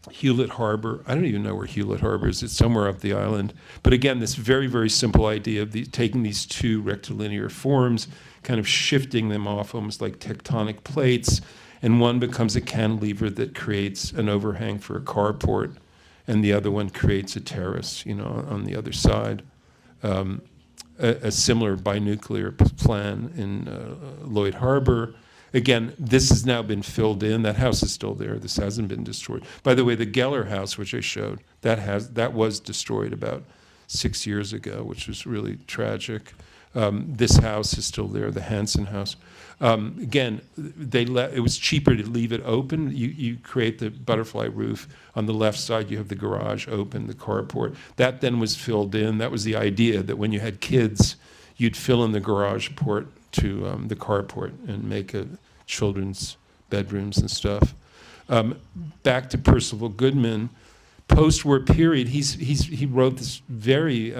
Hewlett Harbor. I don't even know where Hewlett Harbor is. It's somewhere up the island. But again, this very, very simple idea of taking these two rectilinear forms, kind of shifting them off almost like tectonic plates, and one becomes a cantilever that creates an overhang for a carport, and the other one creates a terrace, on the other side. A similar binuclear plan in Lloyd Harbor. Again, this has now been filled in. That house is still there. This hasn't been destroyed. By the way, the Geller house, which I showed, that was destroyed about 6 years ago, which was really tragic. This house is still there, the Hansen house. Again, it was cheaper to leave it open. You create the butterfly roof. On the left side, you have the garage open, the carport. That then was filled in. That was the idea, that when you had kids, you'd fill in the garage port to the carport and make children's bedrooms and stuff. Back to Percival Goodman. post-war period, he wrote this very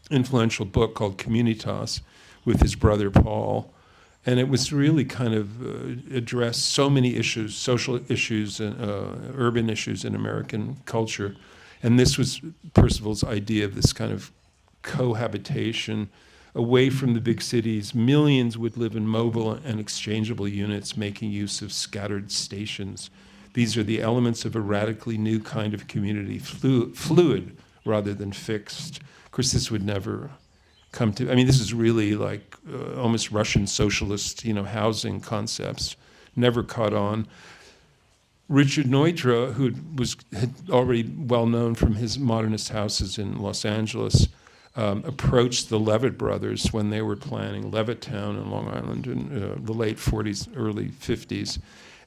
influential book called Communitas with his brother Paul, and it was really kind of addressed so many issues, social issues, and urban issues in American culture. And this was Percival's idea of this kind of cohabitation away from the big cities. Millions would live in mobile and exchangeable units, making use of scattered stations. These are the elements of a radically new kind of community, fluid rather than fixed. Of course, this would never come to, I mean, this is really like almost Russian socialist, housing concepts, never caught on. Richard Neutra, who had already well known from his modernist houses in Los Angeles, approached the Levitt brothers when they were planning Levittown in Long Island in the late 40s, early 50s,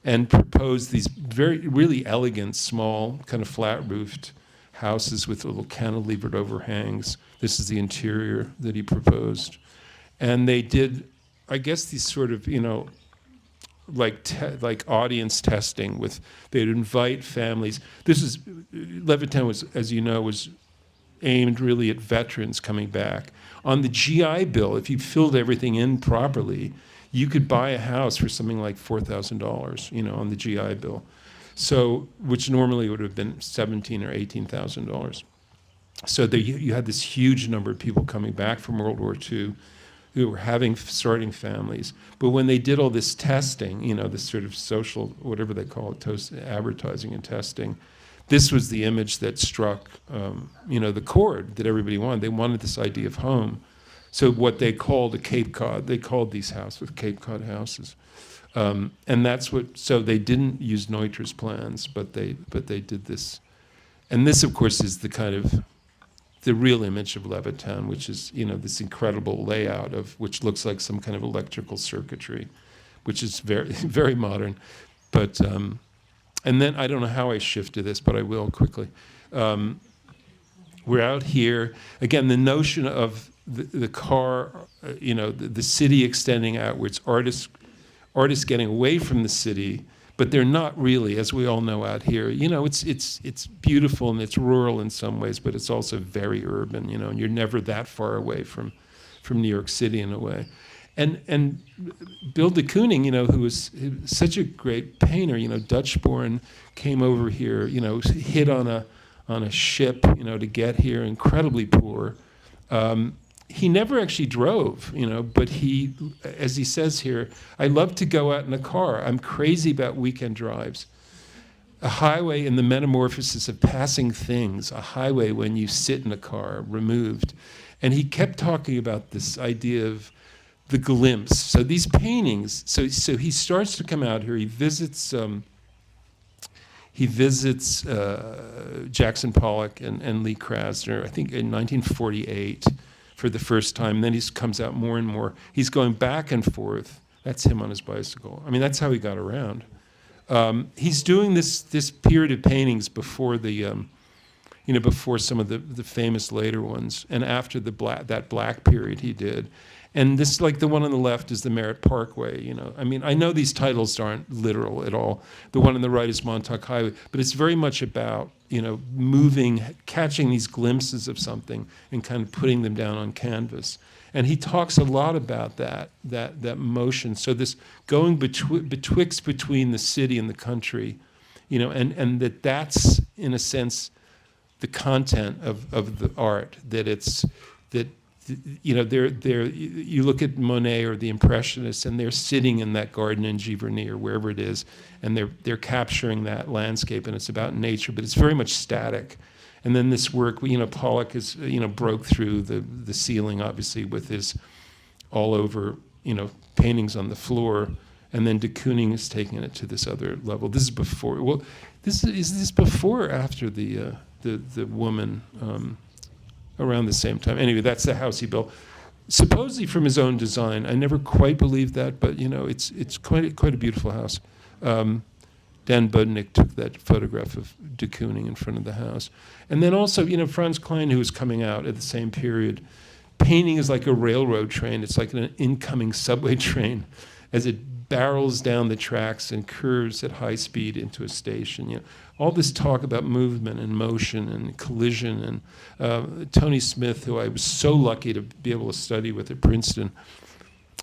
and proposed these really elegant, small, kind of flat-roofed houses with little cantilevered overhangs. This is the interior that he proposed. And they did, I guess, these sort of, like audience testing with, they'd invite families. Levittown was, as you know, was aimed really at veterans coming back. On the GI Bill, if you filled everything in properly, you could buy a house for something like $4,000, on the GI Bill. So, which normally would have been $17,000 or $18,000. So you had this huge number of people coming back from World War II who were starting families. But when they did all this testing, this sort of social, whatever they call it, advertising and testing, this was the image that struck, the chord that everybody wanted. They wanted this idea of home. So what they called a Cape Cod, they called these houses Cape Cod houses. And that's so they didn't use Neutra's plans, but they did this. And this, of course, is the real image of Levittown, which is, this incredible layout which looks like some kind of electrical circuitry, which is very, very modern. But, and then I don't know how I shift to this, but I will quickly. We're out here. Again, the notion of the car, the city extending outwards, artists getting away from the city, but they're not really, as we all know out here. It's beautiful and it's rural in some ways, but it's also very urban, and you're never that far away from New York City in a way. And Bill de Kooning, who was such a great painter, Dutch-born, came over here, hid on a ship, to get here, incredibly poor. He never actually drove, but he, as he says here, I love to go out in a car. I'm crazy about weekend drives. A highway in the metamorphosis of passing things, a highway when you sit in a car, removed. And he kept talking about this idea of the glimpse. So these paintings, so he starts to come out here, he visits Jackson Pollock and Lee Krasner, I think in 1948. For the first time. Then he comes out more and more. He's going back and forth. That's him on his bicycle. I mean, that's how he got around. He's doing this period of paintings before before some of the famous later ones, and after that black period he did. And this, like the one on the left, is the Merritt Parkway. I mean, I know these titles aren't literal at all. The one on the right is Montauk Highway, but it's very much about moving, catching these glimpses of something and kind of putting them down on canvas. And he talks a lot about that motion. So this going between the city and the country, and that's in a sense the content of the art. You look at Monet or the Impressionists, and they're sitting in that garden in Giverny or wherever it is, and they're capturing that landscape, and it's about nature, but it's very much static. And then this work, Pollock is, broke through the ceiling, obviously, with his all over, paintings on the floor, and then de Kooning is taking it to this other level. This is before. Well, is this before or after the woman? Around the same time. Anyway, that's the house he built, supposedly from his own design. I never quite believed that, but it's quite a beautiful house. Dan Budnick took that photograph of de Kooning in front of the house, and then also Franz Klein, who was coming out at the same period. Painting is like a railroad train. It's like an incoming subway train, as it barrels down the tracks and curves at high speed into a station. You know, all this talk about movement and motion and collision. And Tony Smith, who I was so lucky to be able to study with at Princeton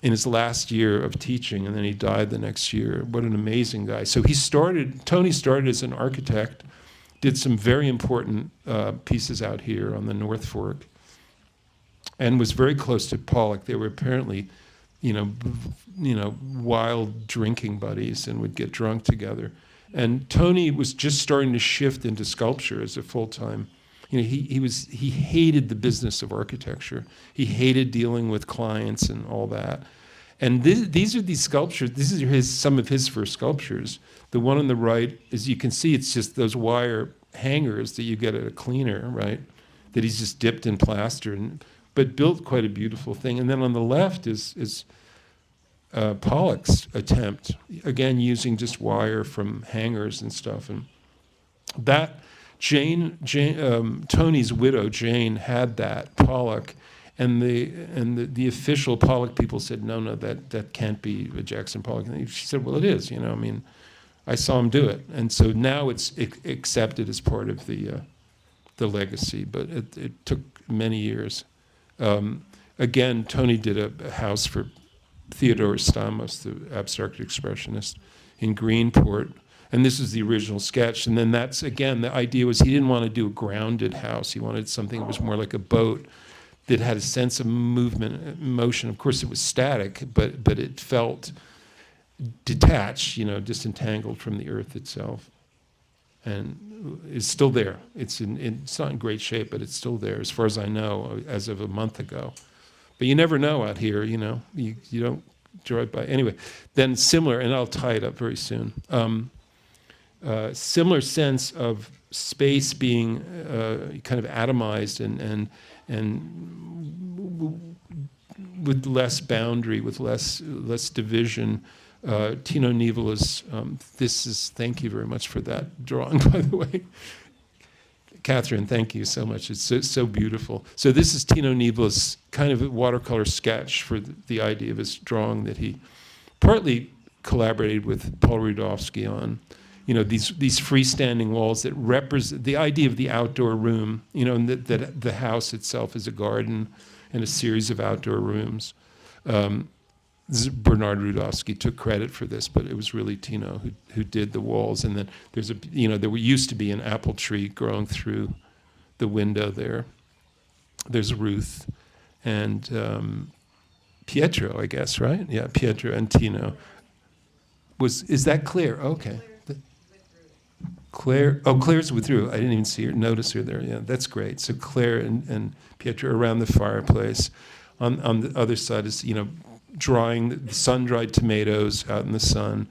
in his last year of teaching, and then he died the next year. What an amazing guy. So Tony started as an architect, did some very important pieces out here on the North Fork, and was very close to Pollock. They were apparently, wild drinking buddies and would get drunk together. And Tony was just starting to shift into sculpture as a full-time. He hated the business of architecture. He hated dealing with clients and all that. And these are these sculptures. These are some of his first sculptures. The one on the right, as you can see, it's just those wire hangers that you get at a cleaner, right? That he's just dipped in plaster, but built quite a beautiful thing. And then on the left is Pollock's attempt, again using just wire from hangers and stuff. And that Tony's widow Jane had that Pollock, and the official Pollock people said no, that can't be a Jackson Pollock. And she said, well, it is. I saw him do it, and so now it's accepted as part of the legacy. But it took many years. Again, Tony did a house for Theodore Stamos, the abstract expressionist, in Greenport. And this is the original sketch. And then that's, again, the idea was he didn't want to do a grounded house. He wanted something that was more like a boat that had a sense of movement, motion. Of course, it was static, but it felt detached, disentangled from the earth itself. And it's still there. It's not in great shape, but it's still there, as far as I know, as of a month ago. But you never know out here, you don't drive by. Anyway, then similar, and I'll tie it up very soon. Similar sense of space being kind of atomized and with less boundary, with less division. Tino Nivola's, thank you very much for that drawing, by the way. Catherine, thank you so much. It's so beautiful. So this is Tino Nivola's kind of a watercolor sketch for the idea of his drawing that he partly collaborated with Paul Rudofsky on. These freestanding walls that represent the idea of the outdoor room, and that the house itself is a garden and a series of outdoor rooms. Bernard Rudofsky took credit for this, but it was really Tino who did the walls. And then there used to be an apple tree growing through the window there. There's Ruth and Pietro, I guess, right? Yeah, Pietro and Tino. Is that Claire? Okay. Claire's with Ruth. I didn't even notice her there. Yeah, that's great. So Claire and Pietro around the fireplace. On the other side is, drying the sun-dried tomatoes out in the sun,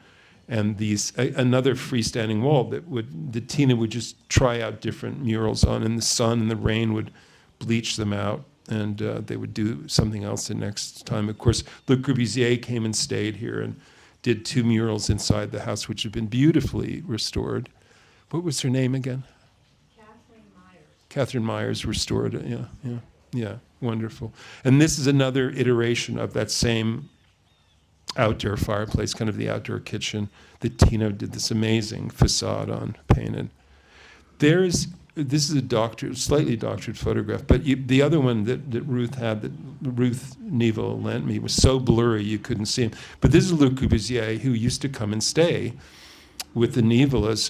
and another freestanding wall that Tina would just try out different murals on, and the sun and the rain would bleach them out, and they would do something else the next time. Of course, Le Corbusier came and stayed here and did 2 murals inside the house, which have been beautifully restored. What was her name again? Catherine Myers restored it. Yeah, wonderful. And this is another iteration of that same outdoor fireplace, kind of the outdoor kitchen that Tino did this amazing facade on, painted. This is a slightly doctored photograph, but the other one that Ruth had, that Ruth Nevel lent me, was so blurry you couldn't see him. But this is Le Corbusier, who used to come and stay with the Nevelas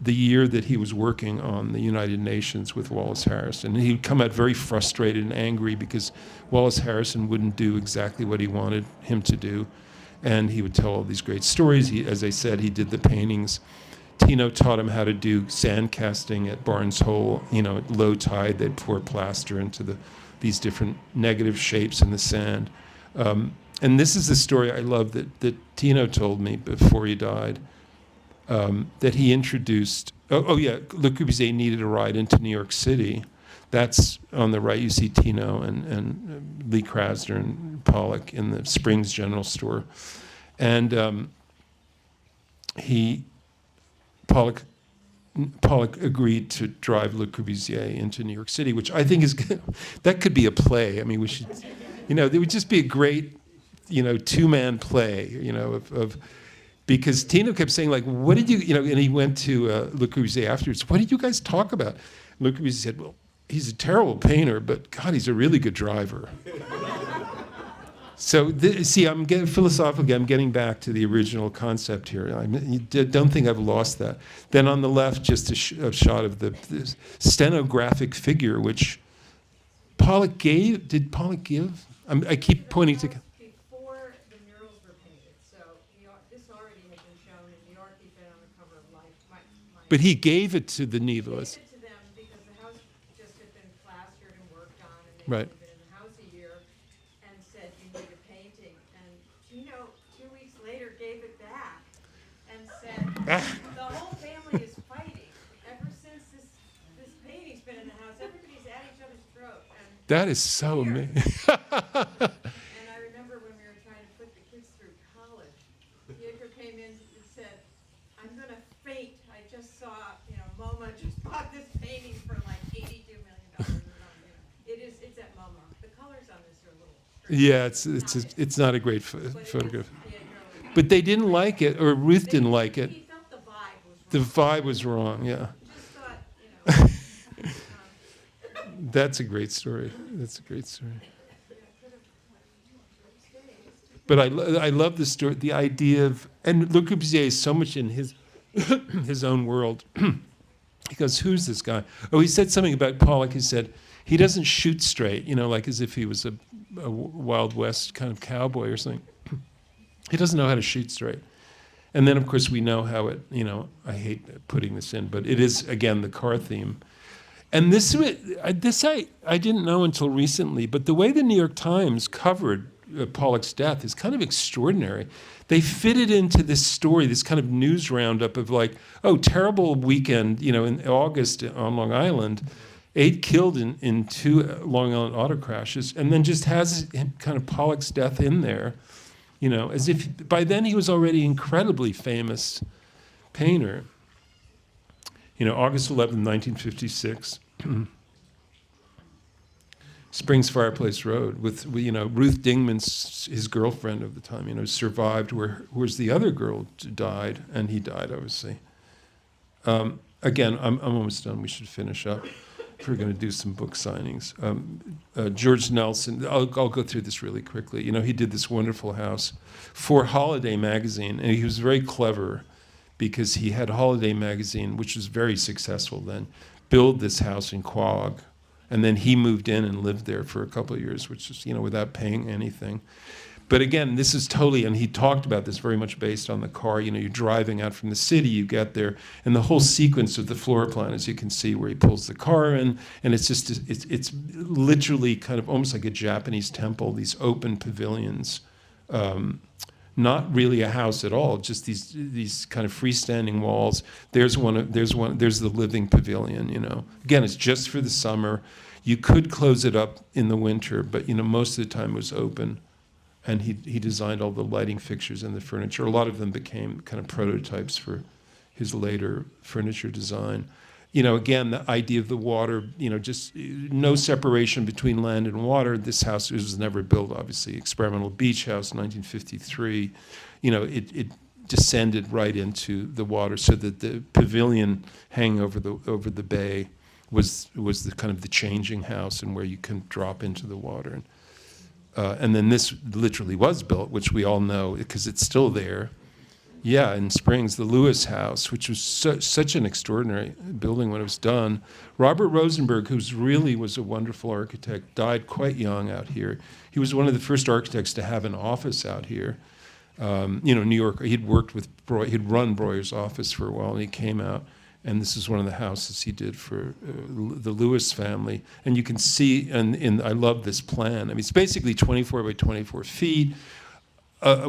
the year that he was working on the United Nations with Wallace Harrison. And he'd come out very frustrated and angry because Wallace Harrison wouldn't do exactly what he wanted him to do. And he would tell all these great stories. As I said, he did the paintings. Tino taught him how to do sand casting at Barnes Hole. At low tide, they'd pour plaster into these different negative shapes in the sand. And this is the story I love that Tino told me before he died. That he introduced. Le Corbusier needed a ride into New York City. That's on the right. You see Tino and Lee Krasner and Pollock in the Springs General Store, and Pollock agreed to drive Le Corbusier into New York City, which I think is good. That could be a play. I mean, we should, it would just be a great two-man play, because Tino kept saying, like, what did you, and he went to Le Corbusier afterwards, what did you guys talk about? Le Corbusier said, well, he's a terrible painter, but God, he's a really good driver. So, see, I'm getting philosophically, I'm getting back to the original concept here. You don't think I've lost that. Then on the left, just a shot of the stenographic figure, which Pollock gave. Did Pollock give? I keep pointing to. Before the murals were painted, so this already had been shown in New York. He'd been on the cover of Life. But he gave it to the Nivelas. He gave it to them because the house just had been plastered and worked on, and they'd Right. only been in the house a year, and said, you need a painting. And Tino, 2 weeks later, gave it back and said, the whole family is fighting. Ever since this painting's been in the house, everybody's at each other's throat. And That is so amazing. And I remember when we were trying to put the kids through college, Pietro came in and said, I'm going to faint. I just saw, MoMA just bought this painting for like $82 million or something. It's at MoMA. The colors on this are a little strange. Yeah, it's not a great But it is photograph. Pietro. But they didn't like it, or Ruth didn't like it. He felt the vibe was wrong. The vibe was wrong, yeah. Just thought, That's a great story. That's a great story. But I love the story, the idea of, and Le Corbusier is so much in his his own world. He goes, who's this guy? Oh, he said something about Pollock. He said, he doesn't shoot straight, like as if he was a Wild West kind of cowboy or something. He doesn't know how to shoot straight. And then, of course, we know how it, I hate putting this in, but it is, again, the car theme. And this I didn't know until recently, but the way the New York Times covered Pollock's death is kind of extraordinary. They fitted into this story, this kind of news roundup of like, oh, terrible weekend, in August on Long Island, 8 killed in 2 Long Island auto crashes, and then just has kind of Pollock's death in there, as if by then he was already incredibly famous painter. August 11, 1956. Springs Fireplace Road with Ruth Dingman's his girlfriend of the time survived whereas the other girl died, and he died obviously. Again, I'm almost done. We should finish up if we're going to do some book signings. George Nelson, I'll go through this really quickly. He did this wonderful house for Holiday magazine, and he was very clever because he had Holiday magazine, which was very successful then, build this house in Quogue. And then he moved in and lived there for a couple of years, which is, without paying anything. But again, this is totally, and he talked about this very much based on the car. You're driving out from the city, you get there, and the whole sequence of the floor plan, as you can see, where he pulls the car in, and it's just, it's literally kind of almost like a Japanese temple, these open pavilions. Not really a house at all, just these kind of freestanding walls. There's the living pavilion, Again, it's just for the summer. You could close it up in the winter, but most of the time it was open. And he designed all the lighting fixtures and the furniture. A lot of them became kind of prototypes for his later furniture design. Again, the idea of the water, just no separation between land and water. This house was never built, obviously. Experimental beach house, 1953. It descended right into the water, so that the pavilion hanging over the bay was the kind of the changing house, and where you can drop into the water. And then this literally was built, which we all know because it's still there. Yeah, in Springs, the Lewis House, which was such an extraordinary building when it was done. Robert Rosenberg, who really was a wonderful architect, died quite young out here. He was one of the first architects to have an office out here. New York, he'd worked with he'd run Breuer's office for a while, and he came out, and this is one of the houses he did for the Lewis family. And you can see, and I love this plan. I mean, it's basically 24 by 24 feet.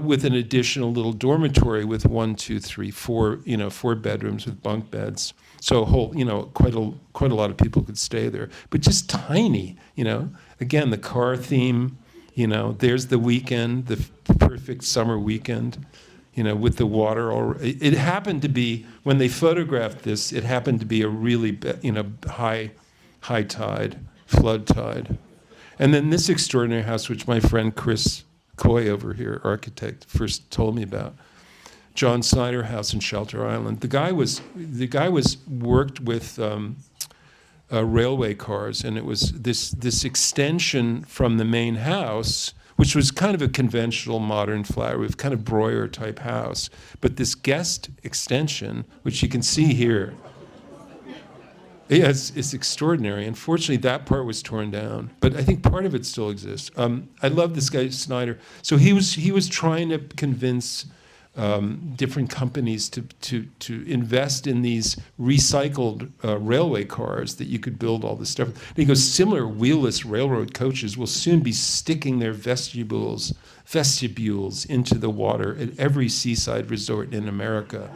With an additional little dormitory with 1, 2, 3, 4, 4 bedrooms with bunk beds. So a whole, quite a lot of people could stay there, but just tiny, Again, the car theme, there's the weekend, the perfect summer weekend, with the water. It happened to be, when they photographed this, it happened to be a really, high tide, flood tide. And then this extraordinary house, which my friend Chris Coy over here, architect, first told me about. John Snyder House in Shelter Island. The guy was worked with railway cars, and it was this extension from the main house, which was kind of a conventional modern flat roof, kind of Breuer type house, but this guest extension, which you can see here, yeah, it's extraordinary. Unfortunately, that part was torn down, but I think part of it still exists. I love this guy Snyder. So he was trying to convince different companies to invest in these recycled railway cars that you could build all this stuff. And he goes, similar wheelless railroad coaches will soon be sticking their vestibules into the water at every seaside resort in America.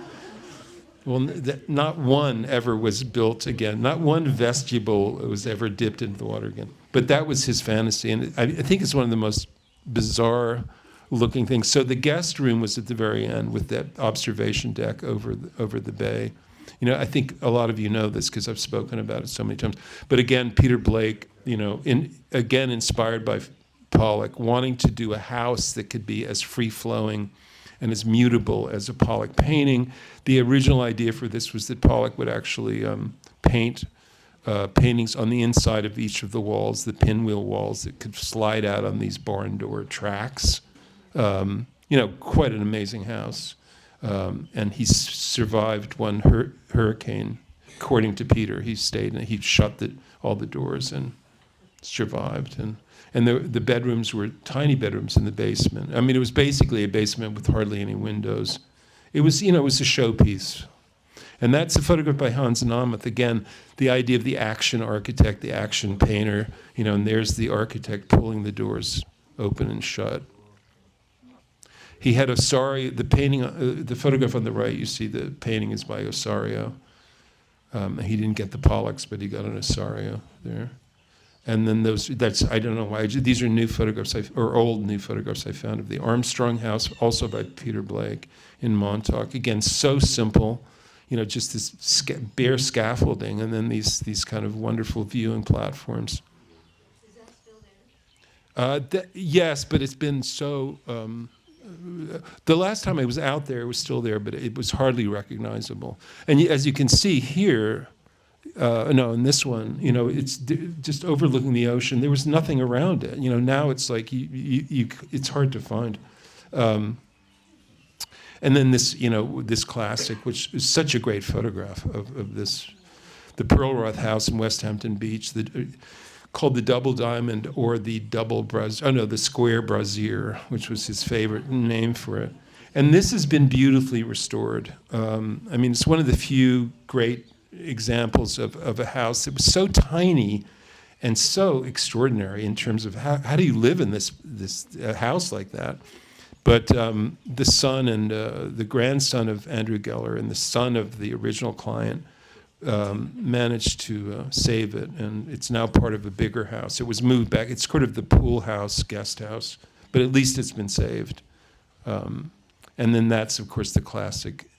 Well, not one ever was built again. Not one vestibule was ever dipped into the water again. But that was his fantasy, and I think it's one of the most bizarre looking things. So the guest room was at the very end with that observation deck over the bay. You know, I think a lot of you know this because I've spoken about it so many times. But again, Peter Blake, you know, again inspired by Pollock, wanting to do a house that could be as free-flowing and as mutable as a Pollock painting. The original idea for this was that Pollock would actually paint paintings on the inside of each of the walls, the pinwheel walls that could slide out on these barn door tracks. You know, quite an amazing house. And he survived one hurricane, according to Peter. He stayed and he shut all the doors and survived. And the bedrooms were tiny bedrooms in the basement. I mean, it was basically a basement with hardly any windows. It was, you know, it was a showpiece. And that's a photograph by Hans Namath. Again, the idea of the action architect, the action painter, you know, and there's the architect pulling the doors open and shut. He had Osario, the painting, the photograph on the right, you see the painting is by Osario. He didn't get the Pollocks, but he got an Osario there. And then I don't know why, these are new photographs, or old new photographs I found of the Armstrong House, also by Peter Blake in Montauk. Again, so simple, you know, just this bare scaffolding, and then these kind of wonderful viewing platforms. Is that still there? Yes, but it's been so, the last time I was out there, it was still there, but it was hardly recognizable. And as you can see here, no, in this one, you know, it's just overlooking the ocean. There was nothing around it. You know, now it's like it's hard to find. And then this, you know, this classic, which is such a great photograph of this, the Pearlroth House in West Hampton Beach, called the Double Diamond or the the Square Brazier, which was his favorite name for it. And this has been beautifully restored. I mean, it's one of the few great examples of a house that was so tiny and so extraordinary in terms of how do you live in this house like that. But the son and the grandson of Andrew Geller and the son of the original client managed to save it, and it's now part of a bigger house. It was moved back. It's sort of the pool house, guest house, but at least it's been saved. And then that's, of course, the classic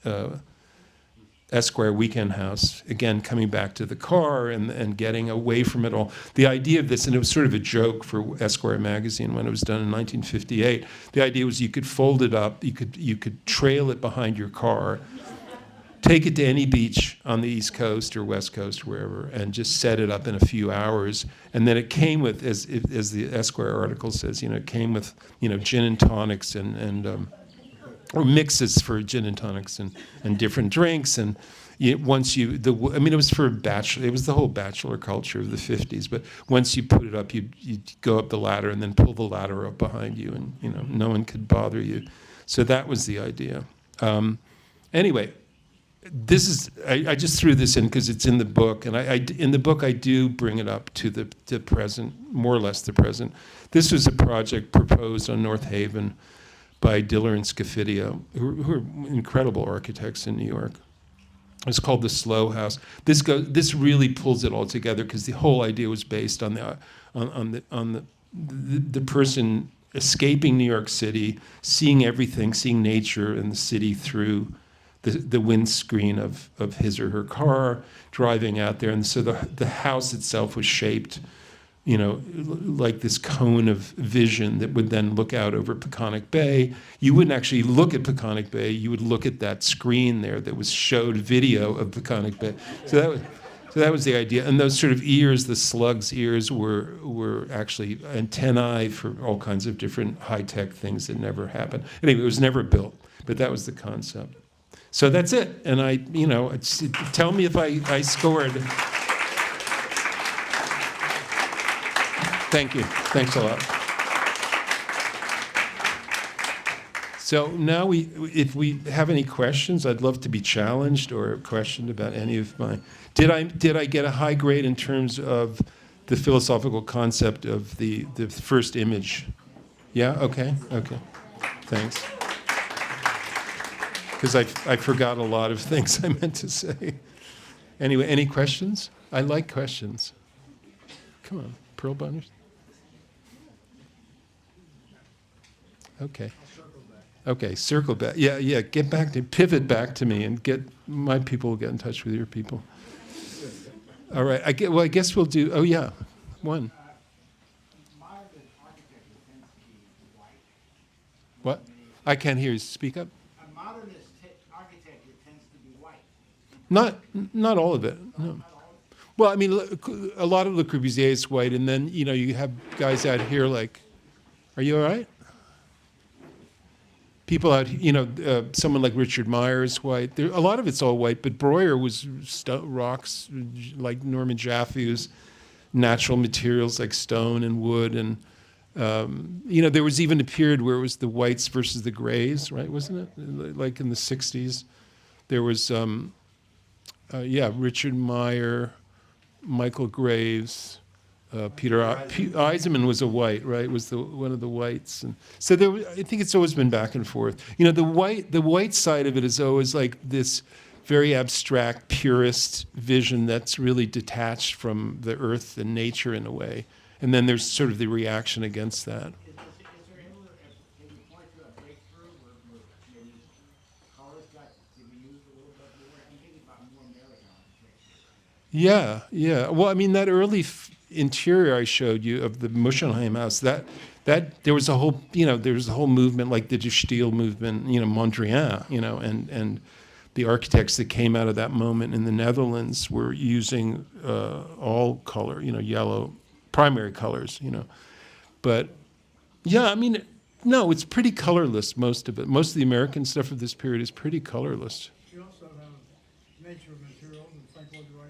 Esquire weekend house, again, coming back to the car and getting away from it all. The idea of this, and it was sort of a joke for Esquire magazine when it was done in 1958, the idea was you could fold it up, you could trail it behind your car, take it to any beach on the East Coast or West Coast, wherever, and just set it up in a few hours. And then it came with, as the Esquire article says, you know, it came with, you know, gin and tonics or mixes for gin and tonics and different drinks. And it was for bachelor. It was the whole bachelor culture of the 50s. But once you put it up, you'd go up the ladder and then pull the ladder up behind you, and you know no one could bother you. So that was the idea. Anyway, this is I just threw this in because it's in the book, and in the book I do bring it up to the present, more or less the present. This was a project proposed on North Haven by Diller and Scafidio, who are incredible architects in New York. It's called the Slow House. This really pulls it all together because the whole idea was based on the person escaping New York City, seeing everything, seeing nature and the city through the windscreen of his or her car, driving out there. And so the house itself was shaped, like this cone of vision that would then look out over Peconic Bay. You wouldn't actually look at Peconic Bay. You would look at that screen there that showed video of Peconic Bay. So that was the idea. And those sort of ears, the slug's ears, were actually antennae for all kinds of different high-tech things that never happened. Anyway, it was never built, but that was the concept. So that's it. And tell me if I scored. Thank you. Thanks a lot. So now if we have any questions, I'd love to be challenged or questioned about any of my. Did I get a high grade in terms of the philosophical concept of the first image? Yeah. Okay. Thanks. Because I forgot a lot of things I meant to say. Anyway, any questions? I like questions. Come on, Pearl Binders. Okay, circle back. Yeah, pivot back to me and my people will get in touch with your people. All right, I guess we'll do, one. Modern architecture tends to be white. What? I can't hear you, speak up. A modernist architecture tends to be white. Not all of it, no. Well, I mean, a lot of Le Corbusier is white, and then, you have guys out here like, are you all right? People out, someone like Richard Meyer is white. A lot of it's all white, but Breuer was rocks, like Norman Jaffe's, natural materials like stone and wood. And, there was even a period where it was the whites versus the grays, right, wasn't it? Like in the 60s. There was, Richard Meyer, Michael Graves, Peter Eisenman was a white, right? Was one of the whites, and so I think it's always been back and forth. The white side of it is always like this very abstract, purist vision that's really detached from the earth and nature in a way, and then there's sort of the reaction against that. Is there ever, can you point to a breakthrough where maybe colors got to be used a little bit more? I'm thinking about more American architecture. Yeah. Well, I mean, that early interior I showed you of the Muschelheim house, that there was a whole movement like the De Stijl movement, Mondrian, and the architects that came out of that moment in the Netherlands were using all color, yellow, primary colors, But yeah, I mean, no, it's pretty colorless, most of it. Most of the American stuff of this period is pretty colorless. You also have nature of materials and Frank Lloyd Wright.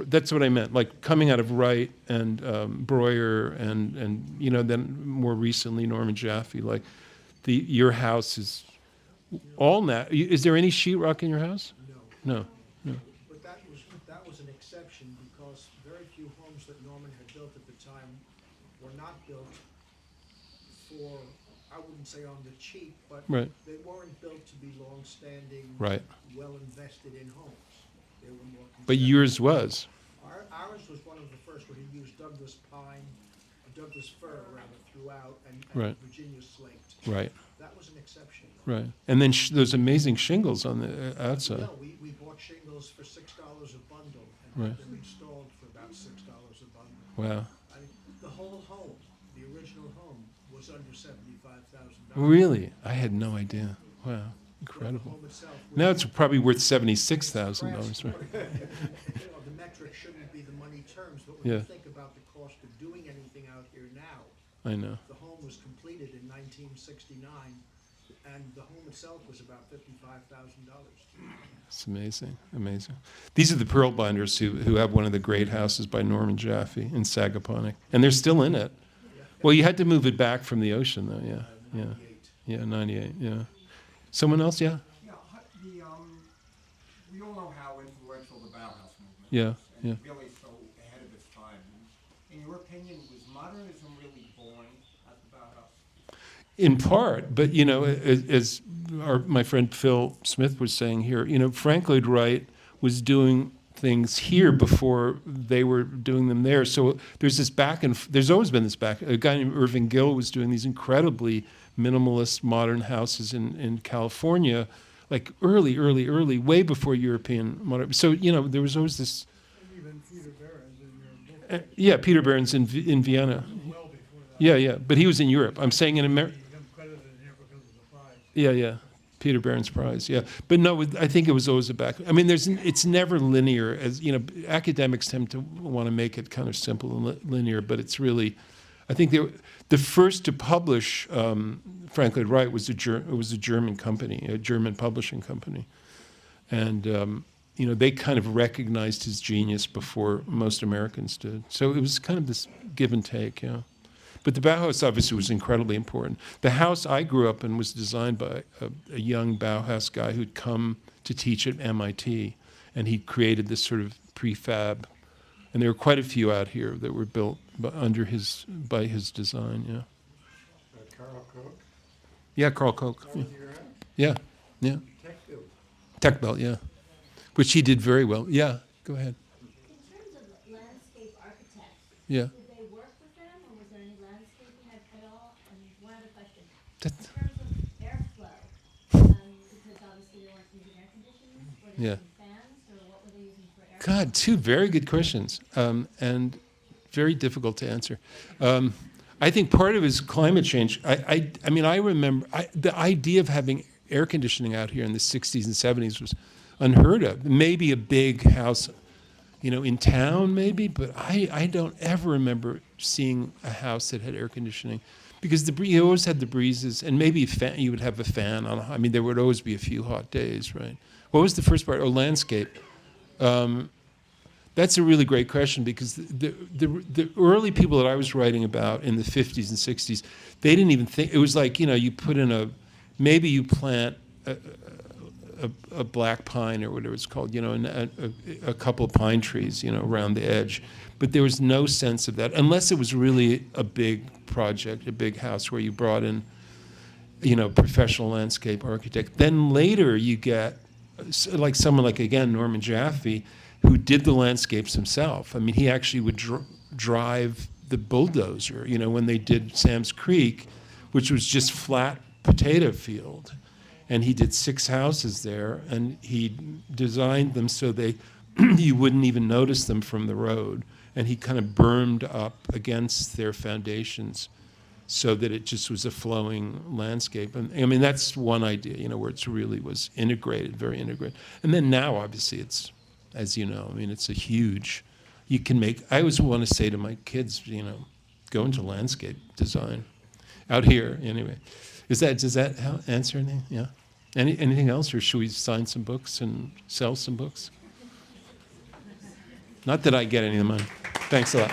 That's what I meant. Like coming out of Wright and Breuer and then more recently Norman Jaffe. Like your house is all Is there any sheetrock in your house? No. But that was an exception because very few homes that Norman had built at the time were not built for, I wouldn't say on the cheap, but Right. they weren't built to be long-standing, Right. well invested in homes. They were more. But yours was. Ours was one of the first where he used Douglas pine, Douglas fir rather throughout, and Right. Virginia slate. Right. That was an exception. Right. And then those amazing shingles on the outside. No, we bought shingles for $6 a bundle and Right. had them installed for about $6 a bundle. Wow. I mean, the whole home, the original home, was under $75,000. Really? I had no idea. Wow. The Incredible. home itself Now was, it's probably worth $76,000, right? the metric shouldn't be the money terms, but when Yeah. you think about the cost of doing anything out here now, I know. the home was completed in 1969, and the home itself was about $55,000. It's amazing. These are the Pearl Binders who have one of the great houses by Norman Jaffe in Sagaponack. And they're still in it. Well, you had to move it back from the ocean, though, yeah. 98, yeah. Someone else, yeah? Yeah, we all know how influential the Bauhaus movement Yeah, was, and yeah. really so ahead of its time. In your opinion, was modernism really born at the Bauhaus? In part, but as my friend Phil Smith was saying here, Frank Lloyd Wright was doing things here before they were doing them there. So there's there's always been this back. A guy named Irving Gill was doing these incredibly minimalist modern houses in California, like early, way before European modern. So there was always this. And even Peter Behrens in your book. Yeah, Peter Behrens in Vienna. Well before that. Yeah, but he was in Europe. I'm saying in America. He became credited here because of the prize. Yeah. Peter Behrens Prize, yeah. But no, I think it was always a back. I mean, it's never linear. As you know, academics tend to want to make it kind of simple and linear, but it's really, I think the first to publish Frank Lloyd Wright was a German company, a German publishing company, and you know, they kind of recognized his genius before most Americans did. So it was kind of this give and take, yeah. But the Bauhaus obviously was incredibly important. The house I grew up in was designed by a young Bauhaus guy who'd come to teach at MIT, and he created this sort of prefab. And there were quite a few out here that were built by his design, yeah. Carl Koch, Yeah, Carl Koch. that was your house? Yeah. Tech build. Tech Belt, yeah. Which he did very well. Yeah, go ahead. In terms of landscape architects, Yeah. did they work with them, or was there any landscaping at all? And one other question, That- in terms of airflow, because obviously they weren't using air conditioning, were they Yeah. using fans, or what were they using for airflow? God, two very good questions, and very difficult to answer. I think part of it is climate change. I mean, I remember the idea of having air conditioning out here in the 60s and 70s was unheard of. Maybe a big house, you know, in town maybe, but I don't ever remember seeing a house that had air conditioning, because you always had the breezes, and maybe you would have a fan on. I mean, there would always be a few hot days, right? What was the first part? Oh, landscape. That's a really great question, because the early people that I was writing about in the 50s and 60s, they didn't even think, it was like, you know, you put in maybe you plant a black pine or whatever it's called, you know, and a couple of pine trees, you know, around the edge. But there was no sense of that, unless it was really a big project, a big house where you brought in, you know, professional landscape architect. Then later you get, like someone like, again, Norman Jaffe, who did the landscapes himself. I mean, he actually would drive the bulldozer, you know, when they did Sam's Creek, which was just flat potato field. And he did 6 houses there, and he designed them so you wouldn't even notice them from the road. And he kind of bermed up against their foundations so that it just was a flowing landscape. And I mean, that's one idea, you know, where it's really was integrated, very integrated. And then now, obviously, it's, as you know, I mean, it's a huge, I always want to say to my kids, you know, go into landscape design. Out here, anyway. Does that answer anything? Yeah. Anything else, or should we sign some books and sell some books? Not that I get any of the money. Thanks a lot.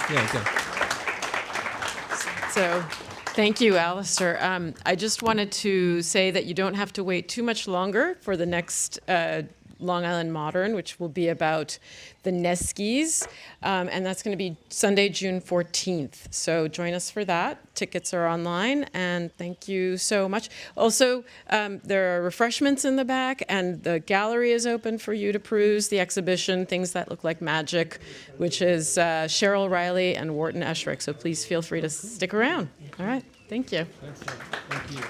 Yeah, okay. So, thank you, Alastair. I just wanted to say that you don't have to wait too much longer for the next Long Island Modern, which will be about the Neskis, and that's going to be Sunday, June 14th. So join us for that. Tickets are online, and thank you so much. Also, there are refreshments in the back, and the gallery is open for you to peruse the exhibition, Things That Look Like Magic, which is Cheryl Riley and Wharton Esherick. So please feel free to stick around. All right, thank you. Thank you.